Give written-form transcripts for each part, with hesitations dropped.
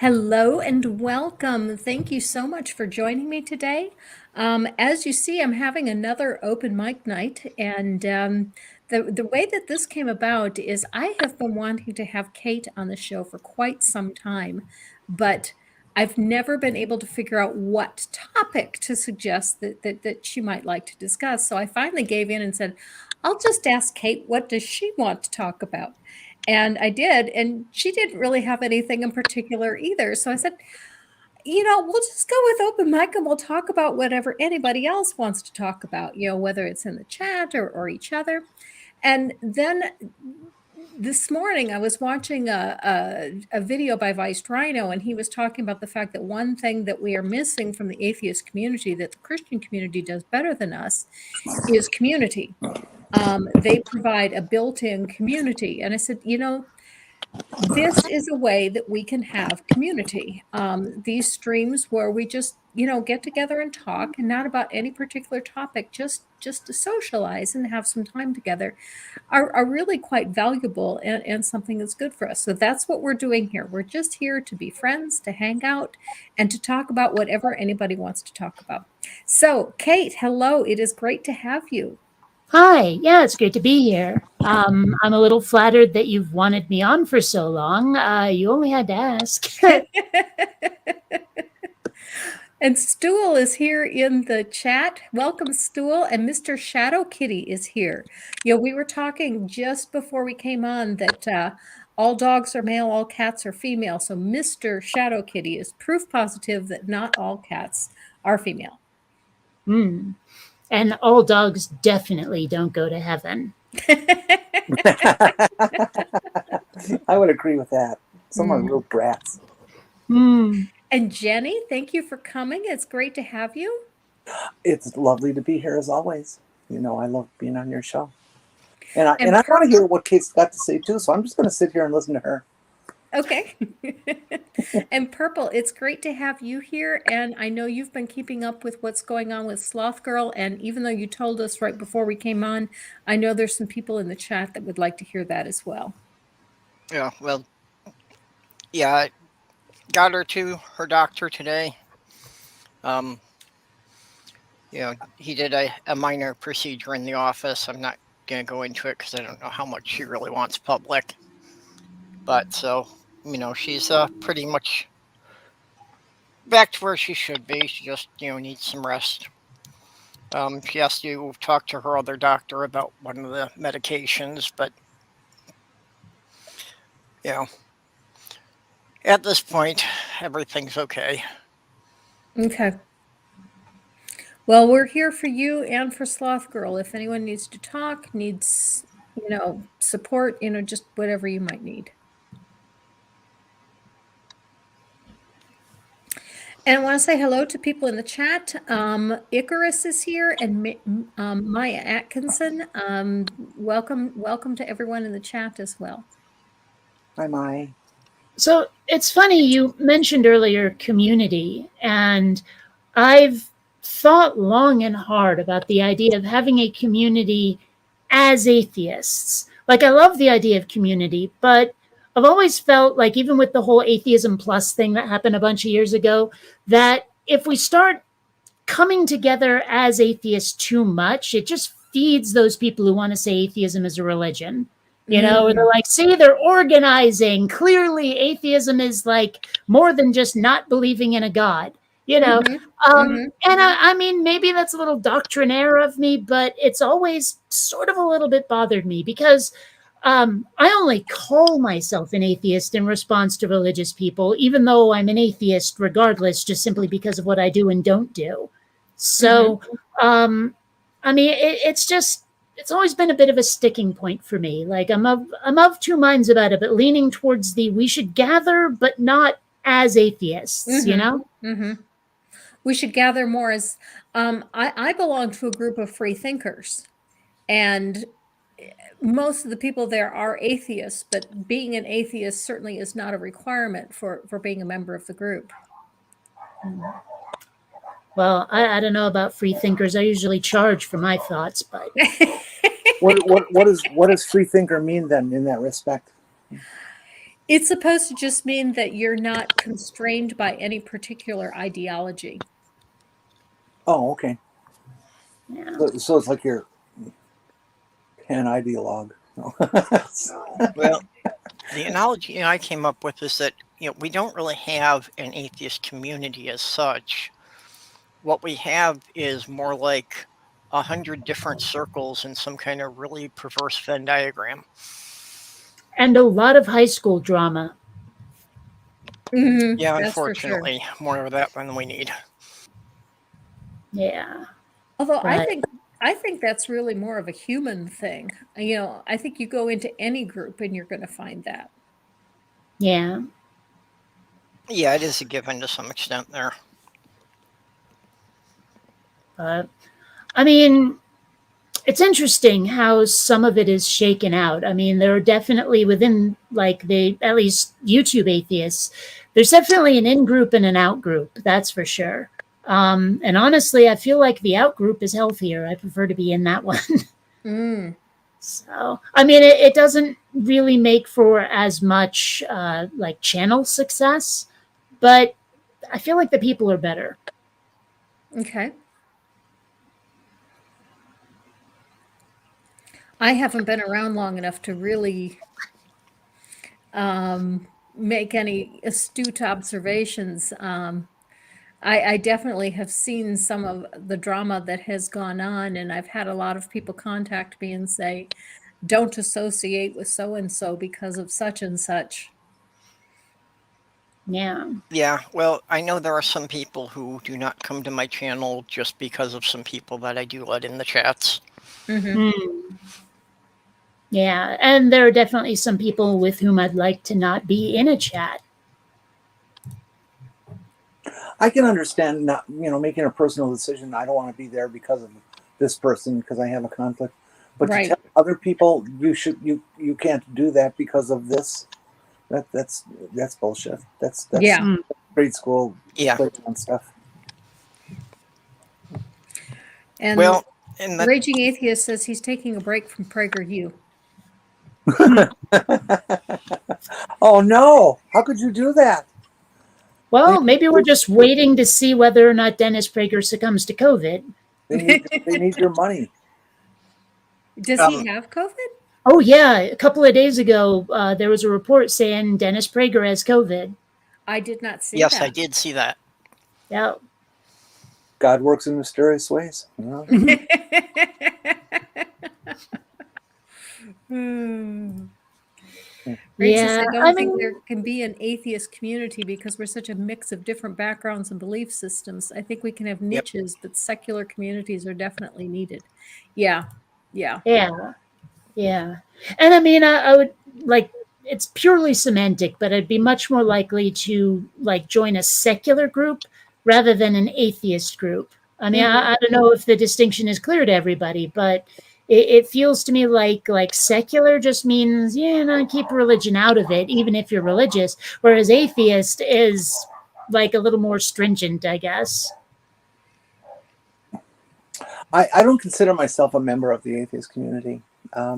Hello and welcome. Thank you so much for joining me today. As you see, I'm having another open mic night, and the way that this came about is I have been wanting to have Kate on the show for quite some time, but I've never been able to figure out what topic to suggest that she might like to discuss. So I finally gave in and said, I'll just ask Kate, what does she want to talk about? And I did, and she didn't really have anything in particular either. So I said, we'll just go with open mic and we'll talk about whatever anybody else wants to talk about, whether it's in the chat or each other. And then this morning I was watching a video by Vice Rhino, and he was talking about the fact that one thing that we are missing from the atheist community that the Christian community does better than us is community. They provide a built-in community. And I said, this is a way that we can have community. These streams where we just, get together and talk, and not about any particular topic, just to socialize and have some time together, are really quite valuable and something that's good for us. So that's what we're doing here. We're just here to be friends, to hang out, and to talk about whatever anybody wants to talk about. So, Kate, hello. It is great to have you. Hi, yeah, it's great to be here. I'm a little flattered that you've wanted me on for so long. You only had to ask. And Stool is here in the chat. Welcome, Stool. And Mr. Shadow Kitty is here. We were talking just before we came on that all dogs are male, all cats are female. So Mr. Shadow Kitty is proof positive that not all cats are female. And all dogs definitely don't go to heaven. I would agree with that. Some are real brats. And Jenny, thank you for coming. It's great to have you. It's lovely to be here as always. I love being on your show. And I want to hear what Kate's got to say too, so I'm just going to sit here and listen to her. Okay. And Purple, it's great to have you here. And I know you've been keeping up with what's going on with Sloth Girl. And even though you told us right before we came on, I know there's some people in the chat that would like to hear that as well. Yeah, well, yeah, I got her to her doctor today. He did a minor procedure in the office. I'm not going to go into it because I don't know how much she really wants public. But so, she's pretty much back to where she should be. She just, needs some rest. She has to talk to her other doctor about one of the medications, but, at this point, everything's okay. Okay. Well, we're here for you and for Sloth Girl. If anyone needs to talk, needs, support, just whatever you might need. And I want to say hello to people in the chat. Icarus is here, and Maya Atkinson. Welcome to everyone in the chat as well. Hi, Maya. So it's funny, you mentioned earlier community, and I've thought long and hard about the idea of having a community as atheists. Like, I love the idea of community, but I've always felt like, even with the whole Atheism Plus thing that happened a bunch of years ago, that if we start coming together as atheists too much, it just feeds those people who want to say atheism is a religion. Or they're like, see, they're organizing. Clearly, atheism is like more than just not believing in a God. And I mean, maybe that's a little doctrinaire of me, but it's always sort of a little bit bothered me because I only call myself an atheist in response to religious people, even though I'm an atheist regardless, just simply because of what I do and don't do. So, I mean, it's always been a bit of a sticking point for me. Like, I'm of two minds about it, but leaning towards we should gather, but not as atheists, We should gather more as, I belong to a group of free thinkers, and most of the people there are atheists, but being an atheist certainly is not a requirement for being a member of the group. Well, I don't know about free thinkers. I usually charge for my thoughts, but what does free thinker mean then in that respect? It's supposed to just mean that you're not constrained by any particular ideology. Oh, okay. Yeah. So it's like you're an ideologue. Well, the analogy I came up with is that we don't really have an atheist community as such. What we have is more like 100 different circles in some kind of really perverse Venn diagram. And a lot of high school drama. Yeah, That's for sure. unfortunately, more of that than we need. Yeah. Although But I think that's really more of a human thing. I think you go into any group and you're going to find that. yeah. Yeah, it is a given to some extent there. But I mean, it's interesting how some of it is shaken out. I mean, there are definitely within like the at least YouTube atheists, there's definitely an in group and an out group. That's for sure. And honestly, I feel like the out group is healthier. I prefer to be in that one. Mm. So, I mean, it doesn't really make for as much like channel success, but I feel like the people are better. Okay. I haven't been around long enough to really make any astute observations. I definitely have seen some of the drama that has gone on, and I've had a lot of people contact me and say, don't associate with so and so because of such and such. Yeah. Yeah, well, I know there are some people who do not come to my channel just because of some people that I do let in the chats. Mm. Yeah, and there are definitely some people with whom I'd like to not be in a chat. I can understand not, making a personal decision. I don't want to be there because of this person because I have a conflict. But Right. to tell other people you can't do that because of this, that's bullshit. That's Yeah. grade school Yeah. playground stuff. And Well, and that, Raging Atheist says he's taking a break from PragerU. Oh no! How could you do that? Well, maybe we're just waiting to see whether or not Dennis Prager succumbs to COVID. They need your money. Does he have COVID? Oh, yeah. A couple of days ago, there was a report saying Dennis Prager has COVID. I did not see yes, that. I did see that. Yeah. God works in mysterious ways. Rach says, Yeah. I don't think there can be an atheist community because we're such a mix of different backgrounds and belief systems. I think we can have niches, but secular communities are definitely needed. Yeah. Yeah. Yeah. Yeah. And I mean, I would like, it's purely semantic, but I'd be much more likely to like join a secular group rather than an atheist group. I mean, I don't know if the distinction is clear to everybody, but it feels to me like secular just means, keep religion out of it, even if you're religious, whereas atheist is like a little more stringent, I guess. I don't consider myself a member of the atheist community. I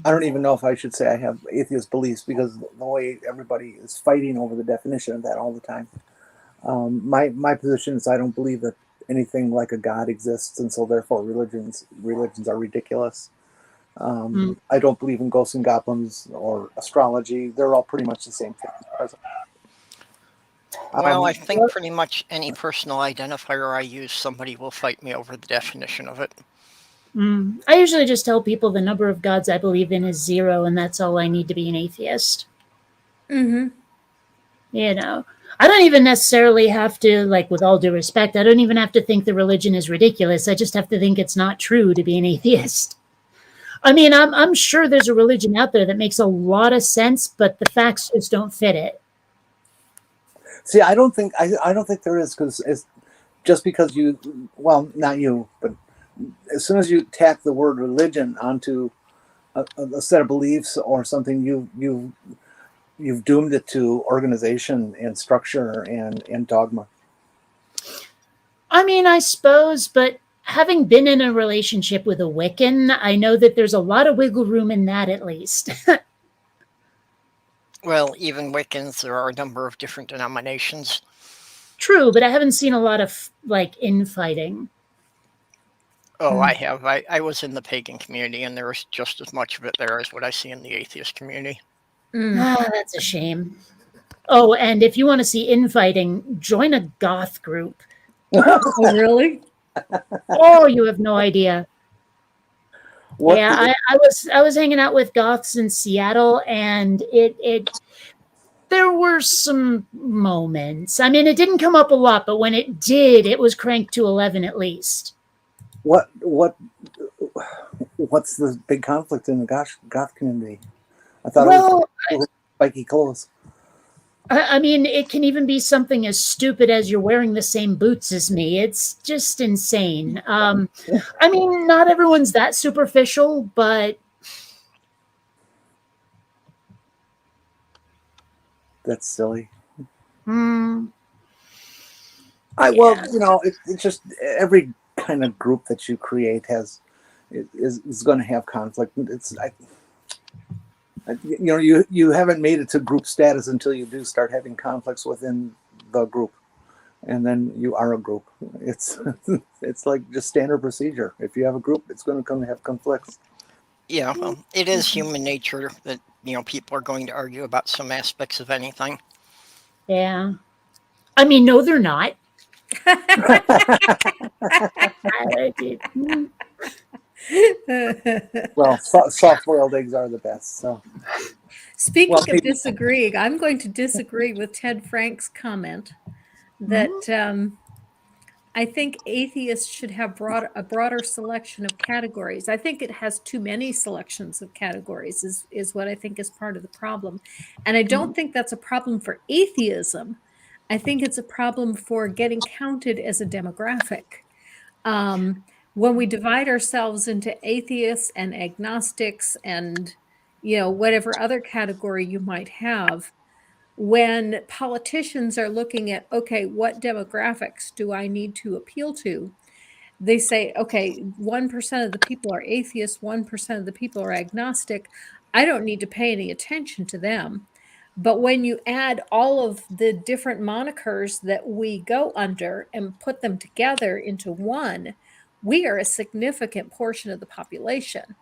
don't even know if I should say I have atheist beliefs because the way everybody is fighting over the definition of that all the time. My position is I don't believe that anything like a God exists, and so therefore religions are ridiculous. I don't believe in ghosts and goblins or astrology. They're all pretty much the same thing. Well, I think pretty much any personal identifier I use, somebody will fight me over the definition of it. I usually just tell people the number of gods I believe in is 0, and that's all I need to be an atheist. I don't even necessarily have to, like, with all due respect, I don't even have to think the religion is ridiculous. I just have to think it's not true to be an atheist. I mean, I'm sure there's a religion out there that makes a lot of sense, but the facts just don't fit it. See, I don't think there is, because it's just because well, not you, but as soon as you tack the word religion onto a set of beliefs or something, you've doomed it to organization and structure and dogma. I mean, I suppose, but having been in a relationship with a Wiccan, I know that there's a lot of wiggle room in that, at least. Well, even Wiccans, there are a number of different denominations. True, but I haven't seen a lot of like infighting. Oh, I have. I was in the pagan community, and there was just as much of it there as what I see in the atheist community. That's a shame. Oh, and if you want to see infighting, join a goth group. Oh, really? Oh, you have no idea. What Yeah, I was hanging out with goths in Seattle, and it there were some moments. I mean, it didn't come up a lot, but when it did, it was cranked to 11 at least. what's the big conflict in the goth community? I thought Well, it was spiky clothes. I mean, it can even be something as stupid as you're wearing the same boots as me. It's just insane. I mean, not everyone's that superficial, but That's silly. mm, Well, yeah. you know, it's just every kind of group that you create is going to have conflict. You know, you haven't made it to group status until you do start having conflicts within the group, and then you are a group. It's like just standard procedure. If you have a group, it's going to come to have conflicts. Yeah, well, it is human nature that, people are going to argue about some aspects of anything. Yeah. I mean, no, they're not. Well, soft-boiled eggs are the best. So, Speaking Well, of disagreeing, I'm going to disagree with Ted Frank's comment that I think atheists should have a broader selection of categories. I think it has too many selections of categories is what I think is part of the problem. And I don't think that's a problem for atheism. I think it's a problem for getting counted as a demographic. When we divide ourselves into atheists and agnostics and, whatever other category you might have, when politicians are looking at, okay, what demographics do I need to appeal to? They say, okay, 1% of the people are atheists, 1% of the people are agnostic. I don't need to pay any attention to them. But when you add all of the different monikers that we go under and put them together into one, we are a significant portion of the population.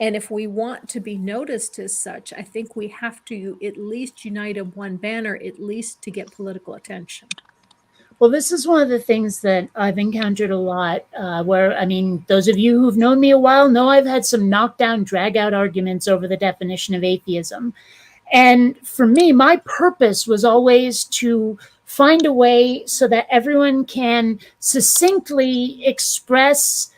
And if we want to be noticed as such, I think we have to at least unite in one banner, at least to get political attention. Well, this is one of the things that I've encountered a lot where, I mean, those of you who've known me a while know I've had some knockdown, drag out arguments over the definition of atheism. And for me, my purpose was always to find a way so that everyone can succinctly express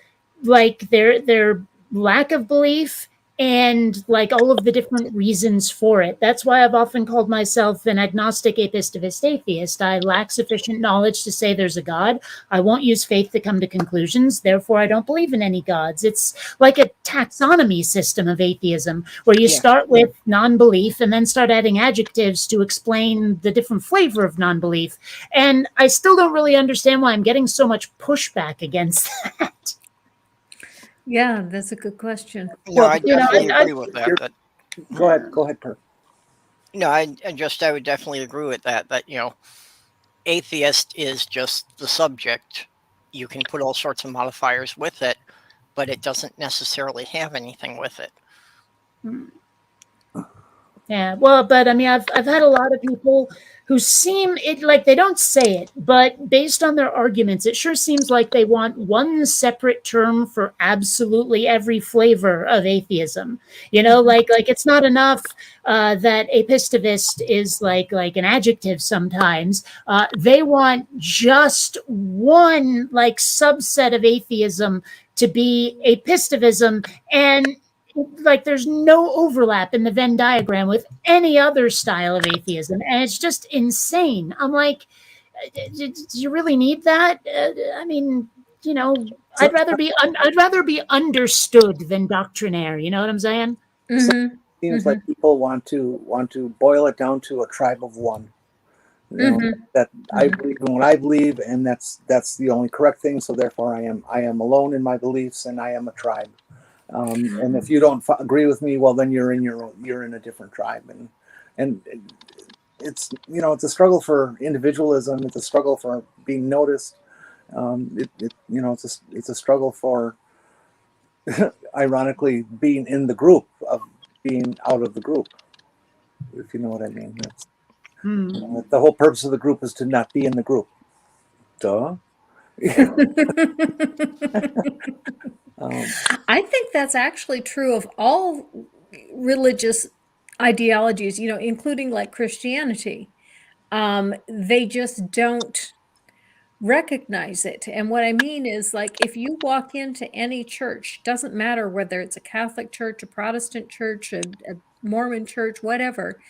like their lack of belief and like all of the different reasons for it. That's why I've often called myself an agnostic apistivist atheist. I lack sufficient knowledge to say there's a God. I won't use faith to come to conclusions. Therefore, I don't believe in any gods. It's like a taxonomy system of atheism where you start with non-belief and then start adding adjectives to explain the different flavor of non-belief. And I still don't really understand why I'm getting so much pushback against that. Yeah, that's a good question. No, I definitely agree with that. But go ahead, Per. No, I would definitely agree with that. That atheist is just the subject. You can put all sorts of modifiers with it, but it doesn't necessarily have anything with it. Yeah, well, but I mean, I've had a lot of people who seem it like they don't say it, but based on their arguments, it sure seems like they want one separate term for absolutely every flavor of atheism. Like it's not enough that apistivist is like an adjective sometimes. They want just one like subset of atheism to be apistivism, and like there's no overlap in the Venn diagram with any other style of atheism, and it's just insane. I'm like, do you really need that? I mean, I'd rather be understood than doctrinaire. You know what I'm saying? Seems like people want to boil it down to a tribe of one, You know, Mhm. that I Mhm. believe in what I believe, and that's the only correct thing. So therefore, I am alone in my beliefs, and I am a tribe. And if you don't agree with me, well, then you're in a different tribe, and it's it's a struggle for individualism. It's a struggle for being noticed. It's a struggle for ironically being in the group of being out of the group, if you know what I mean. The whole purpose of the group is to not be in the group. Duh. um, I think that's actually true of all religious ideologies, including like Christianity. They just don't recognize it. And what I mean is, like, if you walk into any church, doesn't matter whether it's a Catholic church, a Protestant church, a Mormon church, whatever,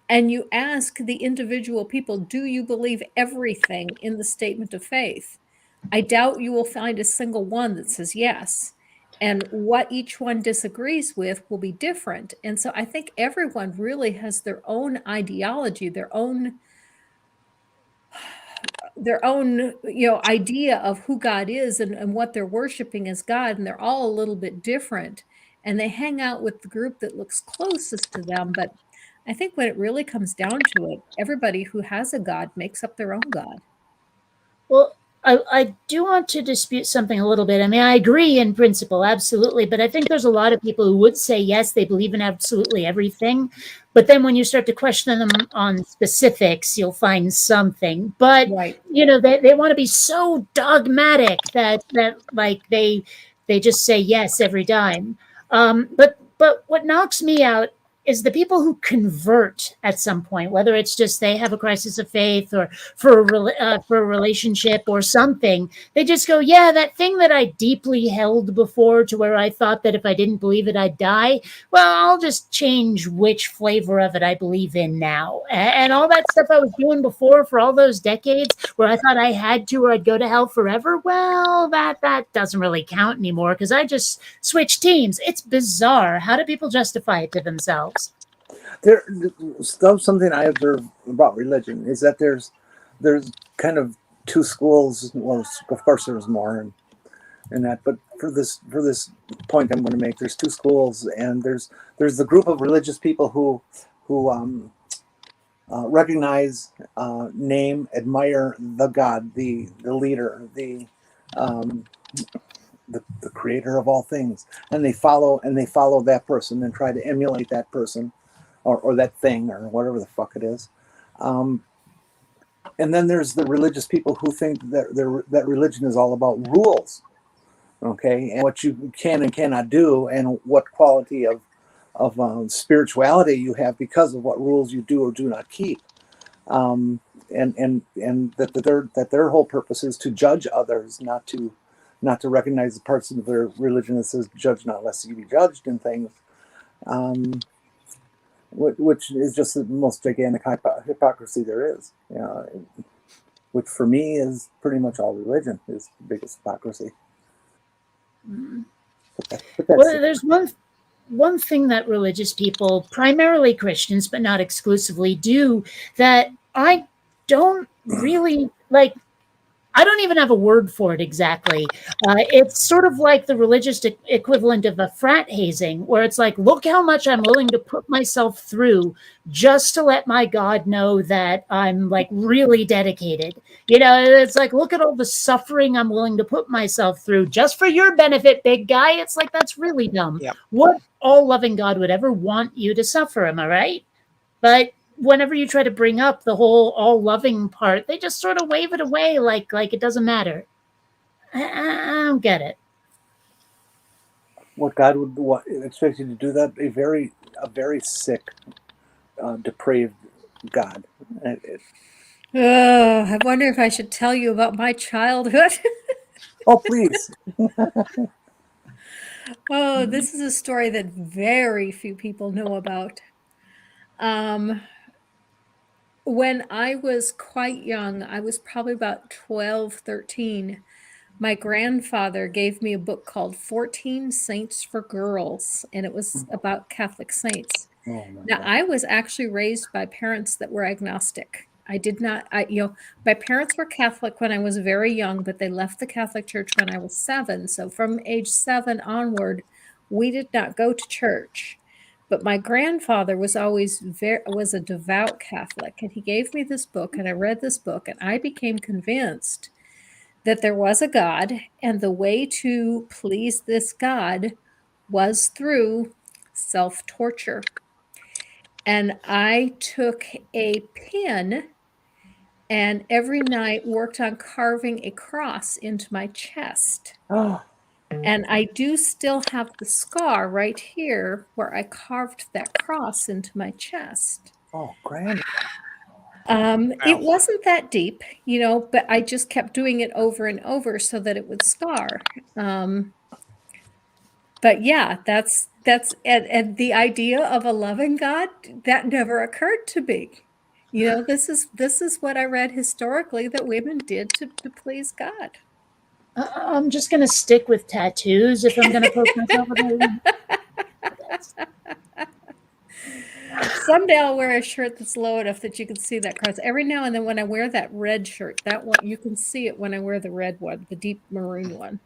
and you ask the individual people, do you believe everything in the statement of faith? I doubt you will find a single one that says yes. And what each one disagrees with will be different. And so I think everyone really has their own ideology, their own idea of who God is, and what they're worshiping as God, and they're all a little bit different, and they hang out with the group that looks closest to them. But I think when it really comes down to it, everybody who has a God makes up their own God. Well, I do want to dispute something a little bit. I mean, I agree in principle, absolutely. But I think there's a lot of people who would say, yes, they believe in absolutely everything. But then when you start to question them on specifics, you'll find something. But, Right. they want to be so dogmatic that like they just say yes every time. But what knocks me out is the people who convert at some point, whether it's just they have a crisis of faith or for a relationship or something. They just go, yeah, that thing that I deeply held before, to where I thought that if I didn't believe it, I'd die. Well, I'll just change which flavor of it I believe in now. And all that stuff I was doing before for all those decades, where I thought I had to or I'd go to hell forever. Well, that doesn't really count anymore because I just switched teams. It's bizarre. How do people justify it to themselves? there, something I observe about religion is that there's kind of two schools. Well, of course, there's more, and that. But for this point I'm going to make, there's two schools, and there's the group of religious people who recognize, name, admire the God, the leader, um, the creator of all things, and they follow that person and try to emulate that person, or that thing, or whatever the fuck it is. Um, and then there's the religious people who think that religion is all about rules, okay, and what you can and cannot do, and what quality of spirituality you have because of what rules you do or do not keep. Um, and that their whole purpose is to judge others, not to recognize the parts of their religion that says "judge not lest you be judged" and things. Um, which is just the most gigantic hypocrisy there is. Which for me is pretty much all religion is the biggest hypocrisy. But that's Well, there's one thing that religious people, primarily Christians, but not exclusively, do that I don't really like. I don't even have a word for it exactly. It's sort of like the religious equivalent of a frat hazing, where it's like, look how much I'm willing to put myself through just to let my God know that I'm like really dedicated. It's like, look at all the suffering I'm willing to put myself through just for your benefit, big guy. It's like, that's really dumb. Yep. What all loving God would ever want you to suffer? Am I right? But whenever you try to bring up the whole all loving part, they just sort of wave it away like it doesn't matter. I don't get it. what God would expect you to do. That a very sick, depraved God. Oh, I wonder if I should tell you about my childhood. Oh, please. Oh, this is a story that very few people know about. Um, when I was quite young, I was probably about 12, 13. My grandfather gave me a book called 14 Saints for Girls, and it was about Catholic saints. Oh my Now, God. I was actually raised by parents that were agnostic. I did not, my parents were Catholic when I was very young, but they left the Catholic Church when I was 7. So from age 7 onward, we did not go to church. But my grandfather was always was a devout Catholic, and he gave me this book, and I read this book, and I became convinced that there was a God, and the way to please this God was through self-torture. And I took a pin and every night worked on carving a cross into my chest. Oh, And I do still have the scar right here where I carved that cross into my chest. oh, grand. It wasn't that deep, but I just kept doing it over and over so that it would scar. But yeah, that's and the idea of a loving God, that never occurred to me. This is what I read historically that women did to please God. I'm just going to stick with tattoos if I'm going to poke myself with it. Someday I'll wear a shirt that's low enough that you can see that cross. Every now and then when I wear that red shirt, that one, you can see it when I wear the red one, the deep maroon one.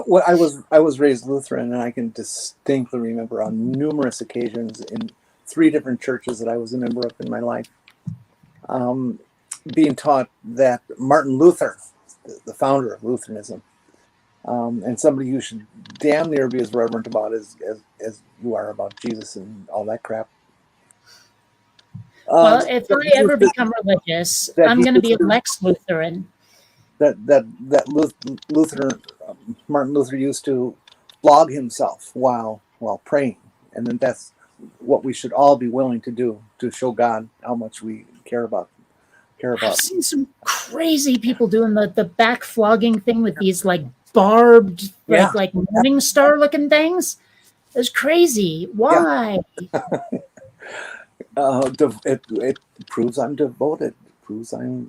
Well, I was raised Lutheran, and I can distinctly remember on numerous occasions in 3 different churches that I was a member of in my life, being taught that Martin Luther, the founder of Lutheranism, and somebody you should damn near be as reverent about as you are about Jesus and all that crap. Well, if I ever become religious, I'm going to be a Lex Lutheran. That Martin Luther used to flog himself while praying, and then that's what we should all be willing to do to show God how much we care about. I've seen some crazy people doing the back flogging thing with these like barbed, like morning star looking things. It's crazy. Why? It proves I'm devoted. It proves I'm.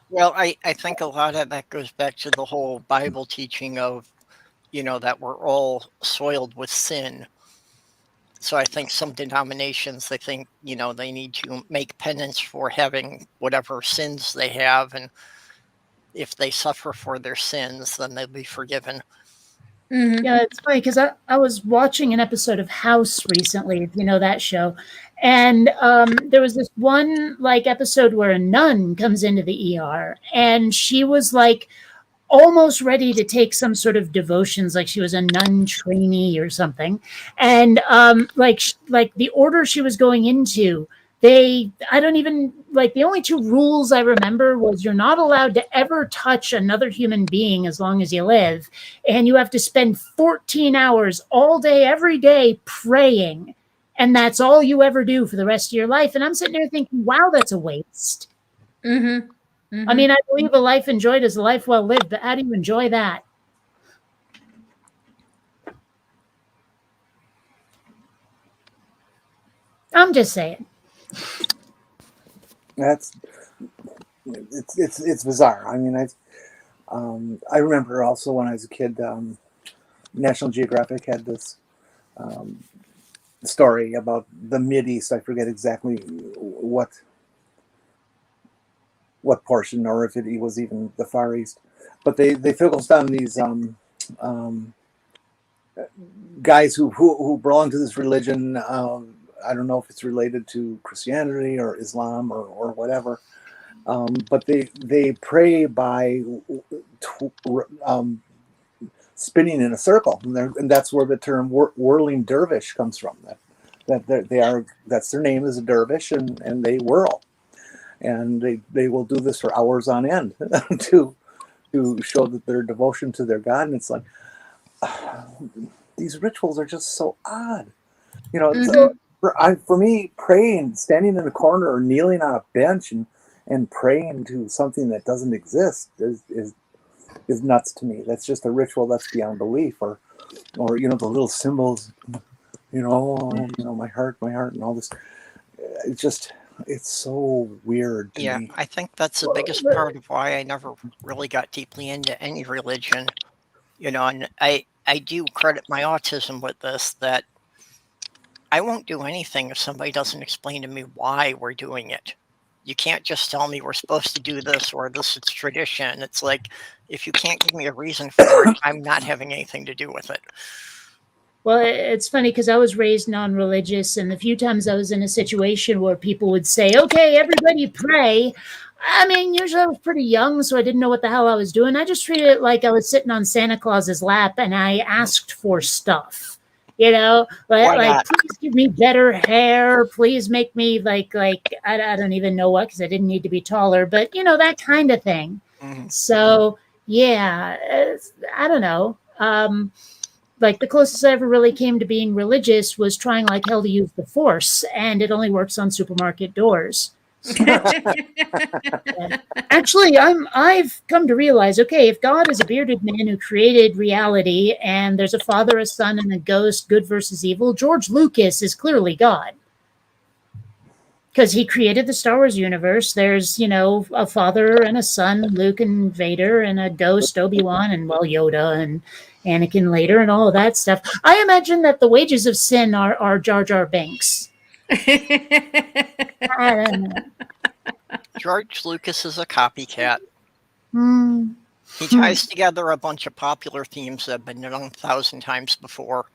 Well, I think a lot of that goes back to the whole Bible teaching of, that we're all soiled with sin. So I think some denominations, they think, they need to make penance for having whatever sins they have. And if they suffer for their sins, then they'll be forgiven. Mm-hmm. Yeah, it's funny because I was watching an episode of House recently, if you know that show. And there was this one episode where a nun comes into the ER, and she was almost ready to take some sort of devotions, like she was a nun trainee or something. And the order she was going into, the only 2 rules I remember was you're not allowed to ever touch another human being as long as you live. And you have to spend 14 hours all day, every day praying. And that's all you ever do for the rest of your life. And I'm sitting there thinking, wow, that's a waste. Mm-hmm. Mm-hmm. I mean, I believe a life enjoyed is a life well lived, but how do you enjoy that? I'm just saying. It's bizarre. I mean, I remember also when I was a kid, National Geographic had this story about the Mideast. I forget exactly what portion, or if it was even the Far East, but they focused on these guys who belong to this religion. I don't know if it's related to Christianity or Islam or whatever, but they pray by spinning in a circle, and that's where the term whirling dervish comes from. That's their name, is a dervish, and they whirl. And they will do this for hours on end to show that their devotion to their God. And it's like, these rituals are just so odd. For me, praying, standing in a corner or kneeling on a bench and praying to something that doesn't exist is nuts to me. That's just a ritual that's beyond belief. Or the little symbols, my heart, and all this. It's so weird to me. I think that's the biggest part of why I never really got deeply into any religion. And I do credit my autism with this, that I won't do anything if somebody doesn't explain to me why we're doing it. You can't just tell me we're supposed to do this or this is tradition. It's like, if you can't give me a reason for it, I'm not having anything to do with it. Well, it's funny because I was raised non-religious, and the few times I was in a situation where people would say, "Okay, everybody pray." I mean, usually I was pretty young, so I didn't know what the hell I was doing. I just treated it like I was sitting on Santa Claus's lap, and I asked for stuff. You know, Why like not? please give me better hair. Please make me like I don't even know what, because I didn't need to be taller, but you know, that kind of thing. Mhm. So yeah, I don't know. Like the closest I ever really came to being religious was trying like hell to use the Force, and it only works on supermarket doors. So, actually, I've come to realize, okay, if God is a bearded man who created reality, and there's a father, a son, and a ghost, good versus evil, George Lucas is clearly God. Because he created the Star Wars universe. There's, you know, a father and a son, Luke and Vader, and a ghost, Obi-Wan, and, well, Yoda and Anakin later, and all of that stuff. I imagine that the wages of sin are Jar Jar Binks. I don't know. George Lucas is a copycat. Hmm. He ties together a bunch of popular themes that have been done 1,000 times before.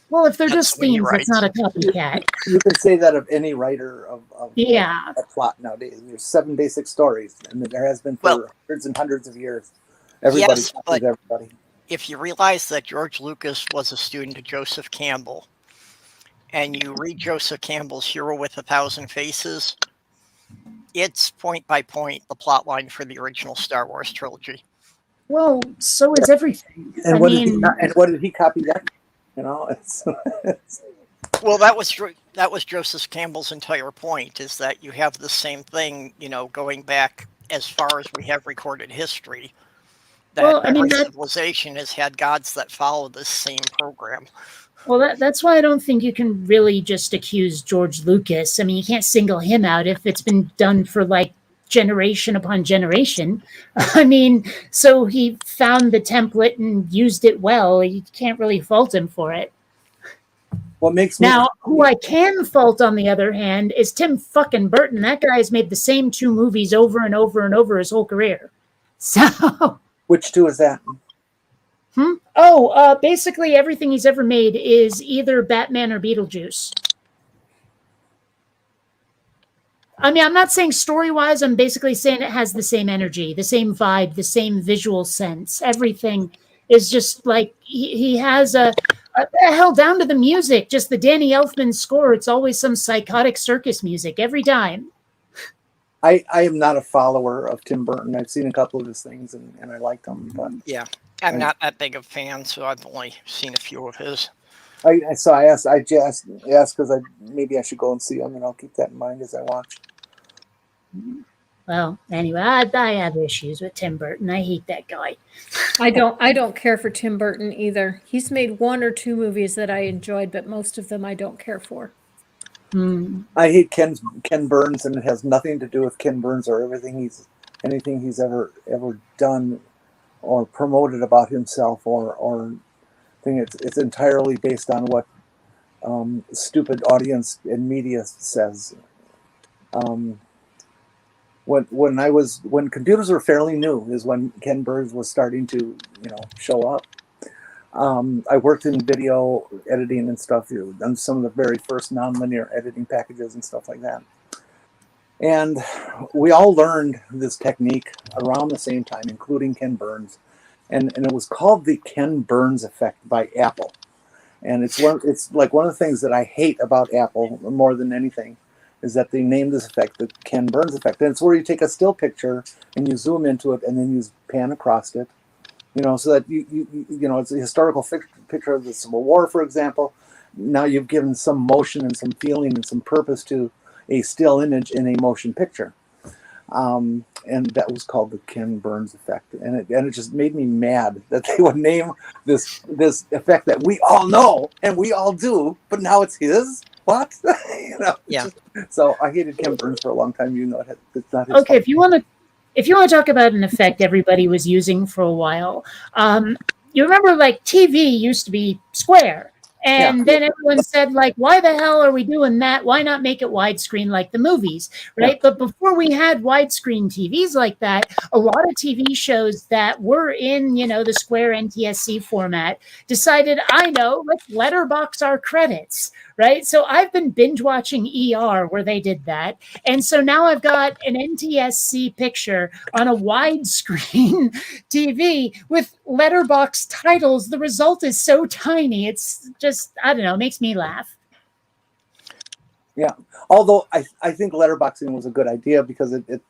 Well, if they're That's just when he themes, it's not a copycat. You can say that of any writer of Yeah. a plot nowadays. There's 7 basic stories, and there has been for Well, hundreds and hundreds of years. Everybody yes, copies but everybody. if you realize that George Lucas was a student of Joseph Campbell, and you read Joseph Campbell's Hero with a Thousand Faces, it's point by point the plot line for the original Star Wars trilogy. Well, so is everything. And I what mean, did he copy that? You know, it's Well, that was Joseph Campbell's entire point, is that you have the same thing, you know, going back as far as we have recorded history. That well, I mean, every that, civilization has had gods that follow this same program. well, that's why I don't think you can really just accuse George Lucas. I mean, you can't single him out if it's been done for like generation upon generation. I mean, so he found the template and used it well. You can't really fault him for it. what makes me. Now, who I can fault, on the other hand, is Tim fucking Burton. That guy has made the same 2 movies over and over and over his whole career. So, Which 2 is that? basically everything he's ever made is either Batman or Beetlejuice. I mean, I'm not saying story-wise. I'm basically saying it has the same energy, the same vibe, the same visual sense. Everything is just like he has a hell, down to the music. Just the Danny Elfman score. It's always some psychotic circus music every time. I am not a follower of Tim Burton. I've seen a couple of his things, and I like them. But Yeah, I'm not that big of a fan, so I've only seen a few of his. I just asked because maybe I should go and see them, and I'll keep that in mind as I watch. Well, anyway, I have issues with Tim Burton. I hate that guy. I don't care for Tim Burton either. He's made 1 or 2 movies that I enjoyed, but most of them I don't care for. I hate Ken Burns, and it has nothing to do with Ken Burns or anything he's ever done or promoted about himself or thing. It's entirely based on what stupid audience and media says. When computers were fairly new is when Ken Burns was starting to show up. I worked in video editing and stuff, on some of the very first nonlinear editing packages and stuff like that. And we all learned this technique around the same time, including Ken Burns. And it was called the Ken Burns effect by Apple. And it's like one of the things that I hate about Apple more than anything is that they named this effect the Ken Burns effect. And it's where you take a still picture and you zoom into it and then you pan across it. So that it's a historical picture of the Civil War, for example. Now you've given some motion and some feeling and some purpose to a still image in a motion picture, and that was called the Ken Burns effect. And it just made me mad that they would name this effect that we all know and we all do, but now it's his. What? Yeah. So I hated Ken Burns for a long time. It's not his Okay, fault. if you want to talk about an effect everybody was using for a while, you remember like TV used to be square. And then everyone said, like, why the hell are we doing that? Why not make it widescreen like the movies, right? Yeah. But before we had widescreen TVs like that, a lot of TV shows that were in, the square NTSC format decided, let's letterbox our credits, right? So I've been binge watching ER where they did that. And so now I've got an NTSC picture on a widescreen TV with letterbox titles. The result is so tiny. It's just, I don't know, it makes me laugh. Yeah. Although I think letterboxing was a good idea because it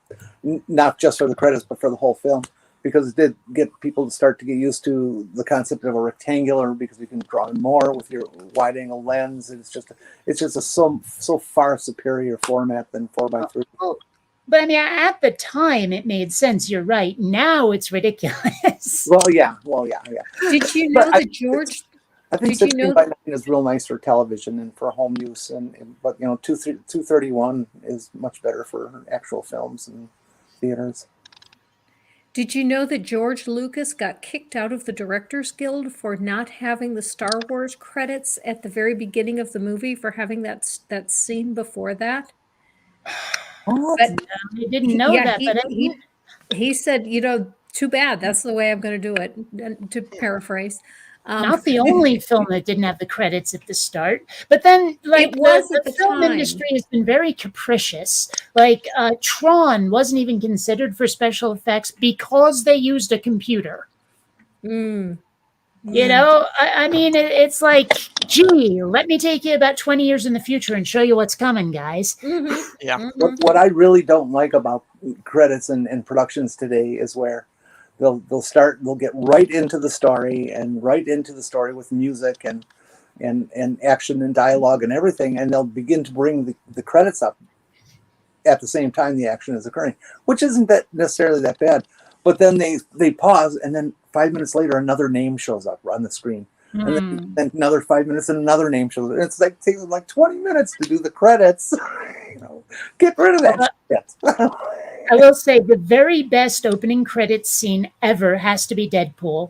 not just for the credits, but for the whole film, because it did get people to start to get used to the concept of a rectangular, because you can draw in more with your wide angle lens. It's just a so far superior format than 4x3. But I mean, at the time, it made sense. You're right. Now it's ridiculous. Well, yeah. Did you know that George? I think 16:9 is real nice for television and for home use, but 231 is much better for actual films and theaters. Did you know that George Lucas got kicked out of the Directors Guild for not having the Star Wars credits at the very beginning of the movie, for having that scene before that? What? But I didn't know that. He said, too bad. That's the way I'm going to do it, to paraphrase. Not the only film that didn't have the credits at the start, but then the film industry has been very capricious. Like Tron wasn't even considered for special effects because they used a computer. I mean, it's like, gee, let me take you about 20 years in the future and show you what's coming, guys. Mm-hmm. Yeah. Mm-hmm. What I really don't like about credits and productions today is where they'll get right into the story with music and action and dialogue and everything, and they'll begin to bring the credits up at the same time the action is occurring, which isn't that necessarily that bad. But then they pause, and then 5 minutes later, another name shows up on the screen. And then another 5 minutes, and another name shows up. It's like, it takes them like 20 minutes to do the credits. Get rid of that shit. I will say the very best opening credits scene ever has to be Deadpool.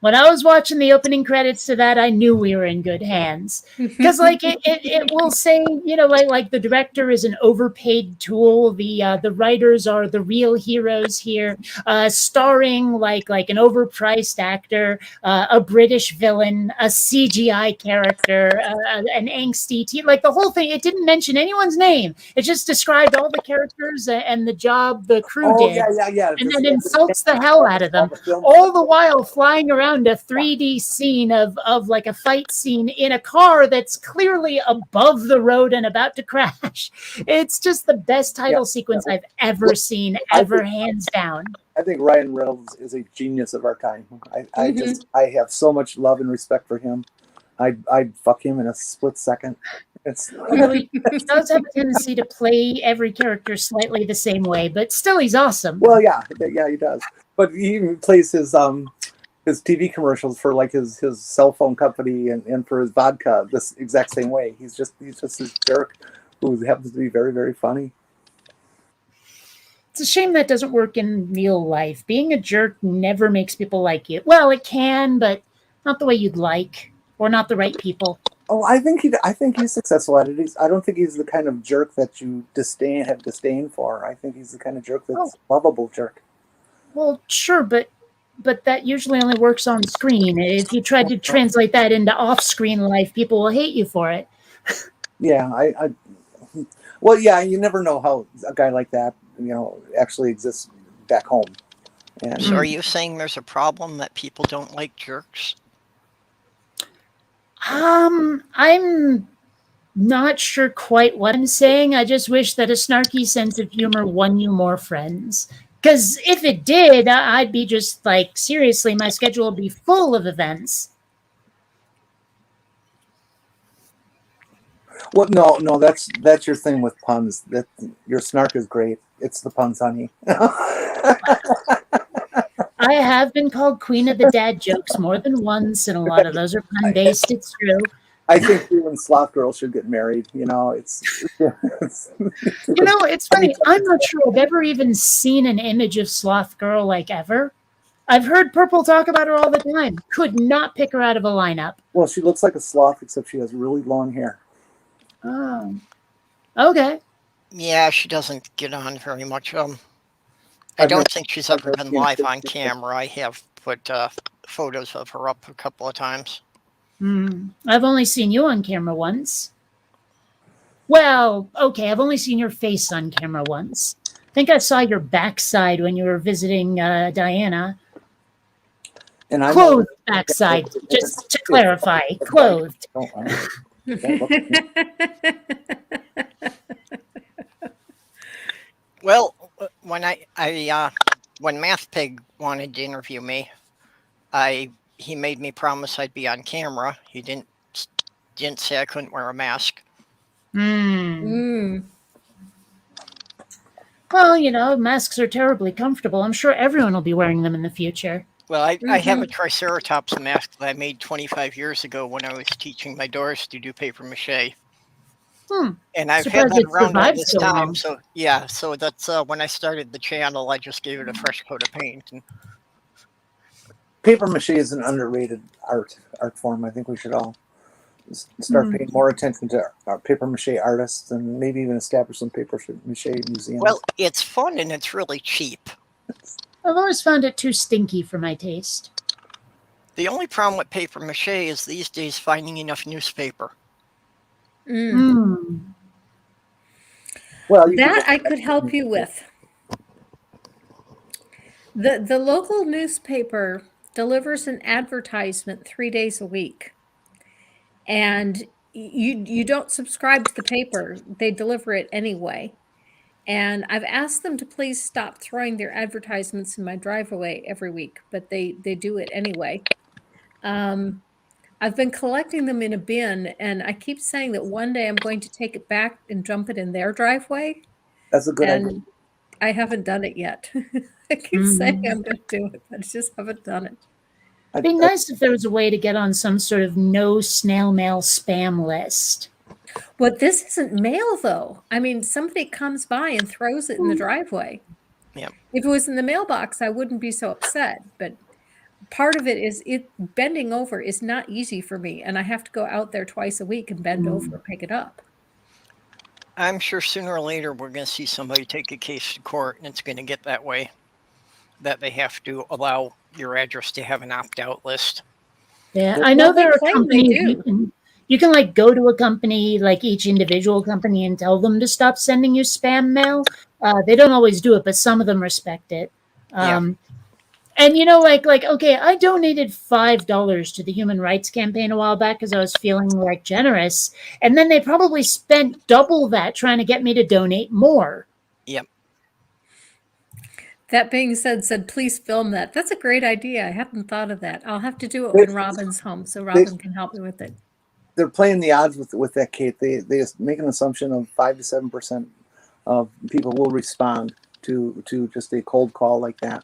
When I was watching the opening credits to that, I knew we were in good hands. Because it will say, like the director is an overpaid tool. The writers are the real heroes here, starring like an overpriced actor, a British villain, a CGI character, an angsty teen. Like the whole thing, it didn't mention anyone's name. It just described all the characters and the job the crew did. Yeah. And then insults the hell out of them, all the while flying around a 3D scene of like a fight scene in a car that's clearly above the road and about to crash. It's just the best title sequence I've ever seen, hands down. I think Ryan Reynolds is a genius of our time. I have so much love and respect for him. I'd fuck him in a split second. He does have a tendency to play every character slightly the same way, but still he's awesome. Well, yeah, he does. But he even plays his TV commercials for like his cell phone company and for his vodka this exact same way. He's just this jerk who happens to be very, very funny. It's a shame that doesn't work in real life. Being a jerk never makes people like you. Well, it can, but not the way you'd like, or not the right people. Oh, I think he's successful at it. I don't think he's the kind of jerk that you have disdain for. I think he's the kind of jerk that's lovable jerk. Well, sure, but that usually only works on screen. If you tried to translate that into off-screen life, people will hate you for it. Yeah, well, yeah, you never know how a guy like that, actually exists back home. And so are you saying there's a problem that people don't like jerks? I'm not sure quite what I'm saying. I just wish that a snarky sense of humor won you more friends. Because if it did, I'd be just like, seriously, my schedule would be full of events. Well, no, that's your thing with puns. That your snark is great. It's the puns, honey. I have been called Queen of the Dad jokes more than once, and a lot of those are pun-based. It's true. I think you and Sloth Girl should get married. It's it's funny. I'm not sure I've ever even seen an image of Sloth Girl, like, ever. I've heard Purple talk about her all the time. Could not pick her out of a lineup. Well, she looks like a sloth, except she has really long hair. Oh, okay. Yeah, she doesn't get on very much. I I've don't never- think she's I've ever never been seen a live picture on of her. camera. I have put photos of her up a couple of times. I've only seen you on camera once. Well, okay, I've only seen your face on camera once. I think I saw your backside when you were visiting Diana. And I'm Clothed backside, just to clarify, clothed. Oh, don't look at me. Well, when when Math Pig wanted to interview me, he made me promise I'd be on camera. He didn't say I couldn't wear a mask. Well, you know, masks are terribly comfortable. I'm sure everyone will be wearing them in the future. Well, I have a Triceratops mask that I made 25 years ago when I was teaching my daughters to do paper mache. And I've had Surprised that it around all survived this so time. long. So yeah, so that's when I started the channel. I just gave it a fresh coat of paint. And Paper mache is an underrated art form. I think we should all start paying more attention to our paper mache artists and maybe even establish some paper mache museums. well, it's fun and it's really cheap. I've always found it too stinky for my taste. The only problem with paper mache is these days finding enough newspaper. Well, That I could help you with. The local newspaper delivers an advertisement 3 days a week. And you don't subscribe to the paper. They deliver it anyway. And I've asked them to please stop throwing their advertisements in my driveway every week, but they do it anyway. I've been collecting them in a bin, and I keep saying that one day I'm going to take it back and dump it in their driveway. That's a good idea. And I haven't done it yet. I keep saying I'm going to do it, but I just haven't done it. It'd be nice if there was a way to get on some sort of no snail mail spam list. But this isn't mail, though. I mean, somebody comes by and throws it in the driveway. Yeah. If it was in the mailbox, I wouldn't be so upset. But part of it is bending over is not easy for me, and I have to go out there twice a week and bend over and pick it up. I'm sure sooner or later we're going to see somebody take a case to court, and it's going to get that way, that they have to allow your address to have an opt-out list. Yeah, I know there are claim they companies you can like go to a company, like each individual company, and tell them to stop sending you spam mail. They don't always do it, but some of them respect it. And you know, like okay, I donated $5 to the Human Rights Campaign a while back because I was feeling like generous, and then they probably spent double that trying to get me to donate more. Yep. That being said, please film that. That's a great idea. I hadn't thought of that. I'll have to do it when Robin's home, so Robin can help me with it. They're playing the odds with that, Kate. They make an assumption of 5 to 7% of people will respond to just a cold call like that,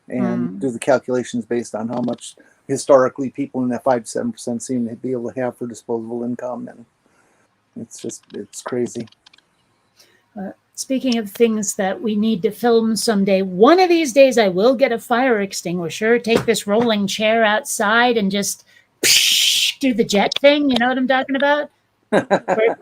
and do the calculations based on how much historically people in that 5 to 7% seem to be able to have for disposable income, and it's crazy. Speaking of things that we need to film someday, one of these days I will get a fire extinguisher, take this rolling chair outside, and just do the jet thing. You know what I'm talking about? Where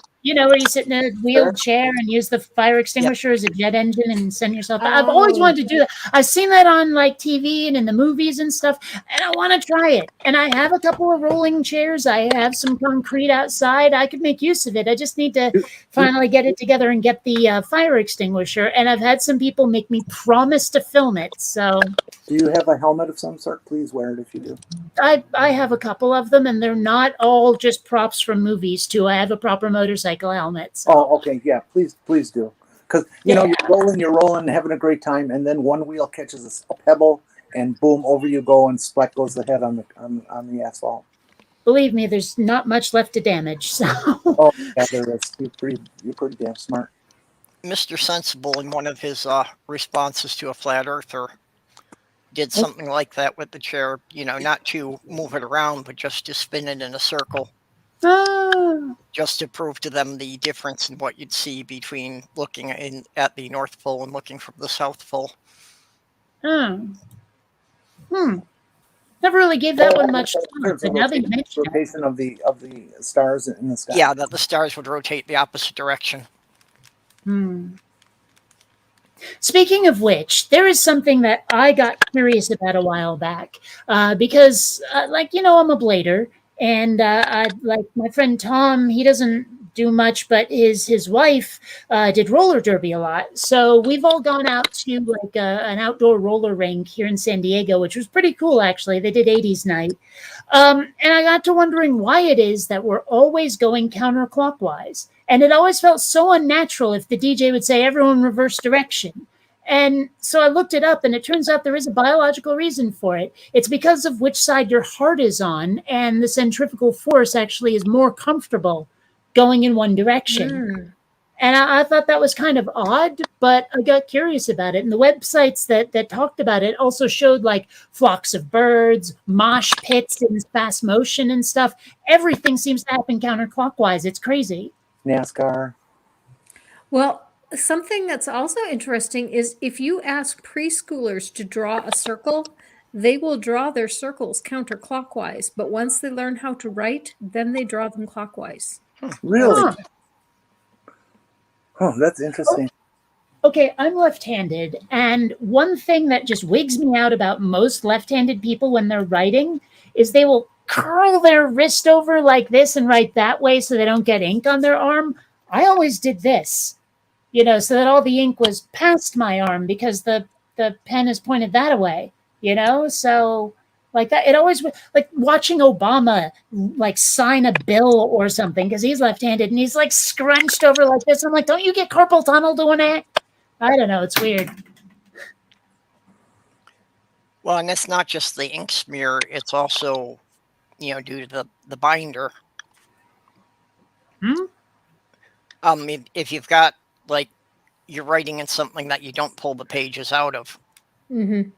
you sit in a wheeled chair and use the fire extinguisher as a jet engine and send yourself out. I've always wanted to do that. I've seen that on like TV and in the movies and stuff, and I want to try it. And I have a couple of rolling chairs. I have some concrete outside. I could make use of it. I just need to finally get it together and get the fire extinguisher. And I've had some people make me promise to film it. So, do you have a helmet of some sort? Please wear it if you do. I have a couple of them, and they're not all just props from movies too. I have a proper motorcycle helmet. So. Oh, okay, yeah, please do, because you're rolling, having a great time, and then one wheel catches a pebble, and boom, over you go, and splat goes the head on the asphalt. Believe me, there's not much left to damage. So. Oh, yeah, there is. You're pretty damn smart. Mr. Sensible, in one of his responses to a flat earther, did something like that with the chair. Not to move it around, but just to spin it in a circle. Just to prove to them the difference in what you'd see between looking at the North Pole and looking from the South Pole. Never really gave that one much In thought, terms but of now that you mention it. rotation of the stars in the sky. Yeah, that the stars would rotate the opposite direction. Speaking of which, there is something that I got curious about a while back because, like, I'm a blader, and like my friend Tom, he doesn't do much, but his wife did roller derby a lot. So we've all gone out to like an outdoor roller rink here in San Diego, which was pretty cool, actually. They did 80s night. And I got to wondering why it is that we're always going counterclockwise. And it always felt so unnatural if the DJ would say, everyone reverse direction. And so I looked it up, and it turns out there is a biological reason for it. It's because of which side your heart is on, and the centrifugal force actually is more comfortable going in one direction. And I thought that was kind of odd, but I got curious about it. And the websites that talked about it also showed like flocks of birds, mosh pits in fast motion and stuff. Everything seems to happen counterclockwise. It's crazy. NASCAR. Well, something that's also interesting is if you ask preschoolers to draw a circle, they will draw their circles counterclockwise. But once they learn how to write, then they draw them clockwise. Really? Huh. Oh, that's interesting. Okay, I'm left-handed, and one thing that just wigs me out about most left-handed people when they're writing is they will curl their wrist over like this and write that way so they don't get ink on their arm. I always did this, so that all the ink was past my arm because the pen is pointed that way, so like that. It always, like watching Obama like sign a bill or something because he's left-handed and he's like scrunched over like this. I'm like, don't you get carpal tunnel doing that? I don't know. It's weird. Well, and it's not just the ink smear. It's also, due to the binder. If you've got, like, you're writing in something that you don't pull the pages out of the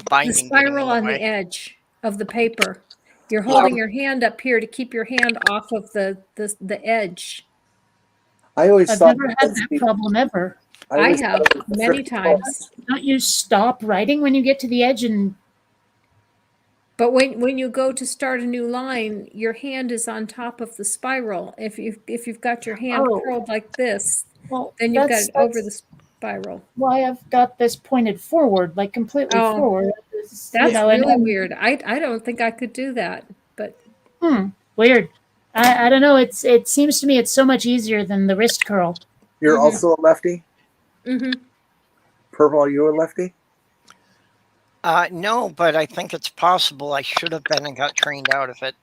binding. The spiral on the edge of the paper. You're holding your hand up here to keep your hand off of the edge. I always I've thought never had that problem ever. I have many times. Don't you stop writing when you get to the edge? But when you go to start a new line, your hand is on top of the spiral. If you've got your hand curled like this, then you've got it over the spiral. Why I've got this pointed forward, like completely forward. That's really weird. I don't think I could do that. But weird. I don't know. It seems to me it's so much easier than the wrist curl. You're also a lefty? Purple, are you a lefty? No, but I think it's possible. I should have been and got trained out of it.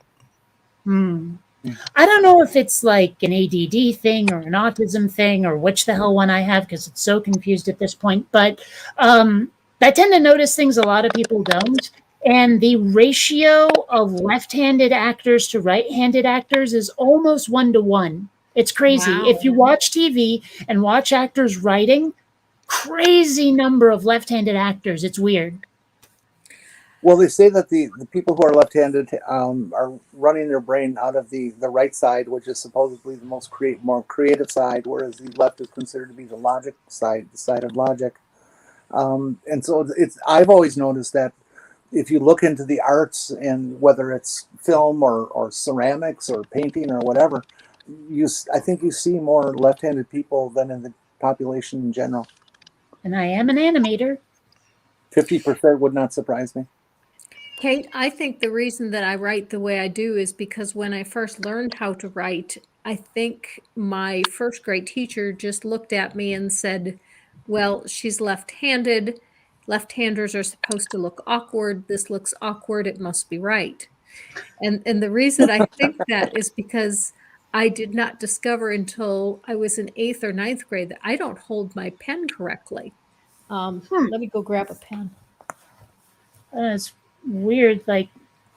I don't know if it's like an ADD thing or an autism thing or which the hell one I have because it's so confused at this point. But I tend to notice things a lot of people don't. And the ratio of left-handed actors to right-handed actors is almost 1-to-1. It's crazy. Wow. If you watch TV and watch actors writing, crazy number of left-handed actors. It's weird. Well, they say that the people who are left-handed are running their brain out of the right side, which is supposedly the more creative side, whereas the left is considered to be the logic side, the side of logic. And so I've always noticed that if you look into the arts, and whether it's film or ceramics or painting or whatever, I think you see more left-handed people than in the population in general. And I am an animator. 50% would not surprise me. Kate, I think the reason that I write the way I do is because when I first learned how to write, I think my first grade teacher just looked at me and said, well, she's left-handed. Left-handers are supposed to look awkward. This looks awkward. It must be right. And the reason I think that is because I did not discover until I was in 8th or 9th grade that I don't hold my pen correctly. Let me go grab a pen. It's weird. Like,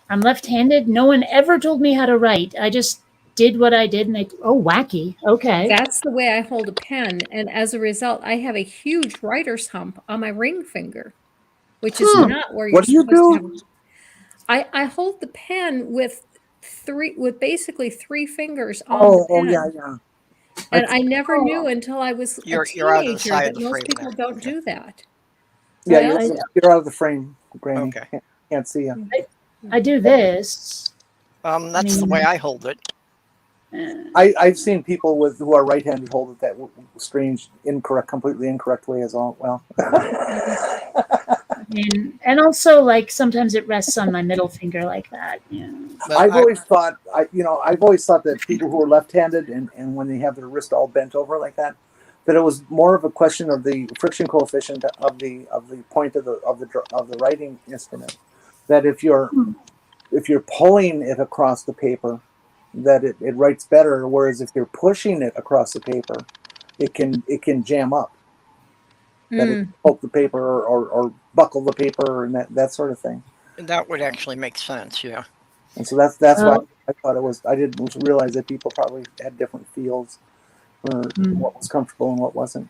I'm left-handed. No one ever told me how to write. I just did what I did, and wacky. Okay. That's the way I hold a pen, and as a result, I have a huge writer's hump on my ring finger, which is not where you're supposed to have. I hold the pen with basically 3 fingers on the pen. Yeah. And I never knew until I was a teenager that most people don't do that. Yeah, you're out of the frame, Granny. Okay. can't see you. I do this. That's the way I hold it. I've seen people who are right-handed hold it that strange, completely incorrect way as well. And also, like, sometimes it rests on my middle finger like that. Yeah. But I've always thought that people who are left-handed and when they have their wrist all bent over like that it was more of a question of the friction coefficient of the point of the writing instrument. That if you're pulling it across the paper, that it writes better. Whereas if you're pushing it across the paper, it can jam up. That it poke the paper or buckle the paper and that sort of thing. that would actually make sense, yeah. And so that's why I thought it was. I didn't realize that people probably had different feels for what was comfortable and what wasn't.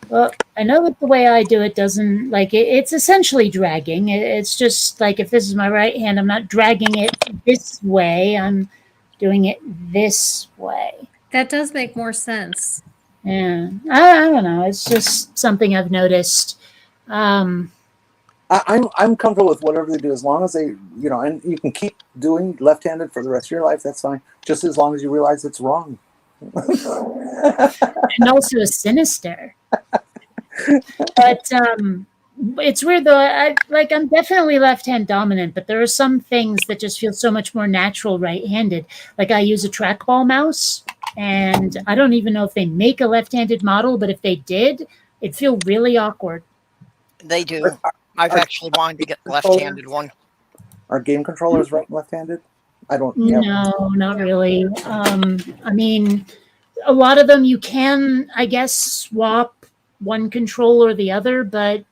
Well, I know that the way I do it doesn't, like, it's essentially dragging. It's just like, if this is my right hand, I'm not dragging it this way. I'm doing it this way. That does make more sense. Yeah. I don't know. It's just something I've noticed. I'm comfortable with whatever they do as long as they, and you can keep doing left-handed for the rest of your life. That's fine. Just as long as you realize it's wrong. And also sinister. But it's weird though. I'm definitely left-hand dominant, but there are some things that just feel so much more natural right-handed. Like, I use a trackball mouse, and I don't even know if they make a left-handed model, but if they did, it'd feel really awkward. They do. I've actually wanted to get the left-handed one. Are game controllers right and left-handed? I don't. No, not really. I mean, a lot of them you can, I guess, swap one control or the other, but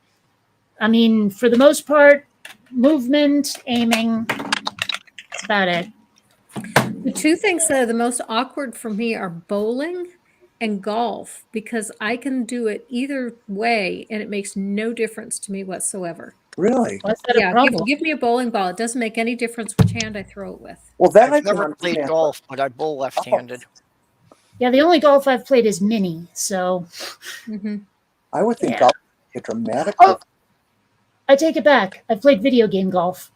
I mean, for the most part, movement, aiming, that's about it. The two things that are the most awkward for me are bowling and golf, because I can do it either way and it makes no difference to me whatsoever. Really? What's that a problem? Give me a bowling ball. It doesn't make any difference which hand I throw it with. Well, that I've never played golf, but I bowl left-handed. Yeah, the only golf I've played is mini, so. I would think golf would be a dramatic. Oh, I take it back. I've played video game golf.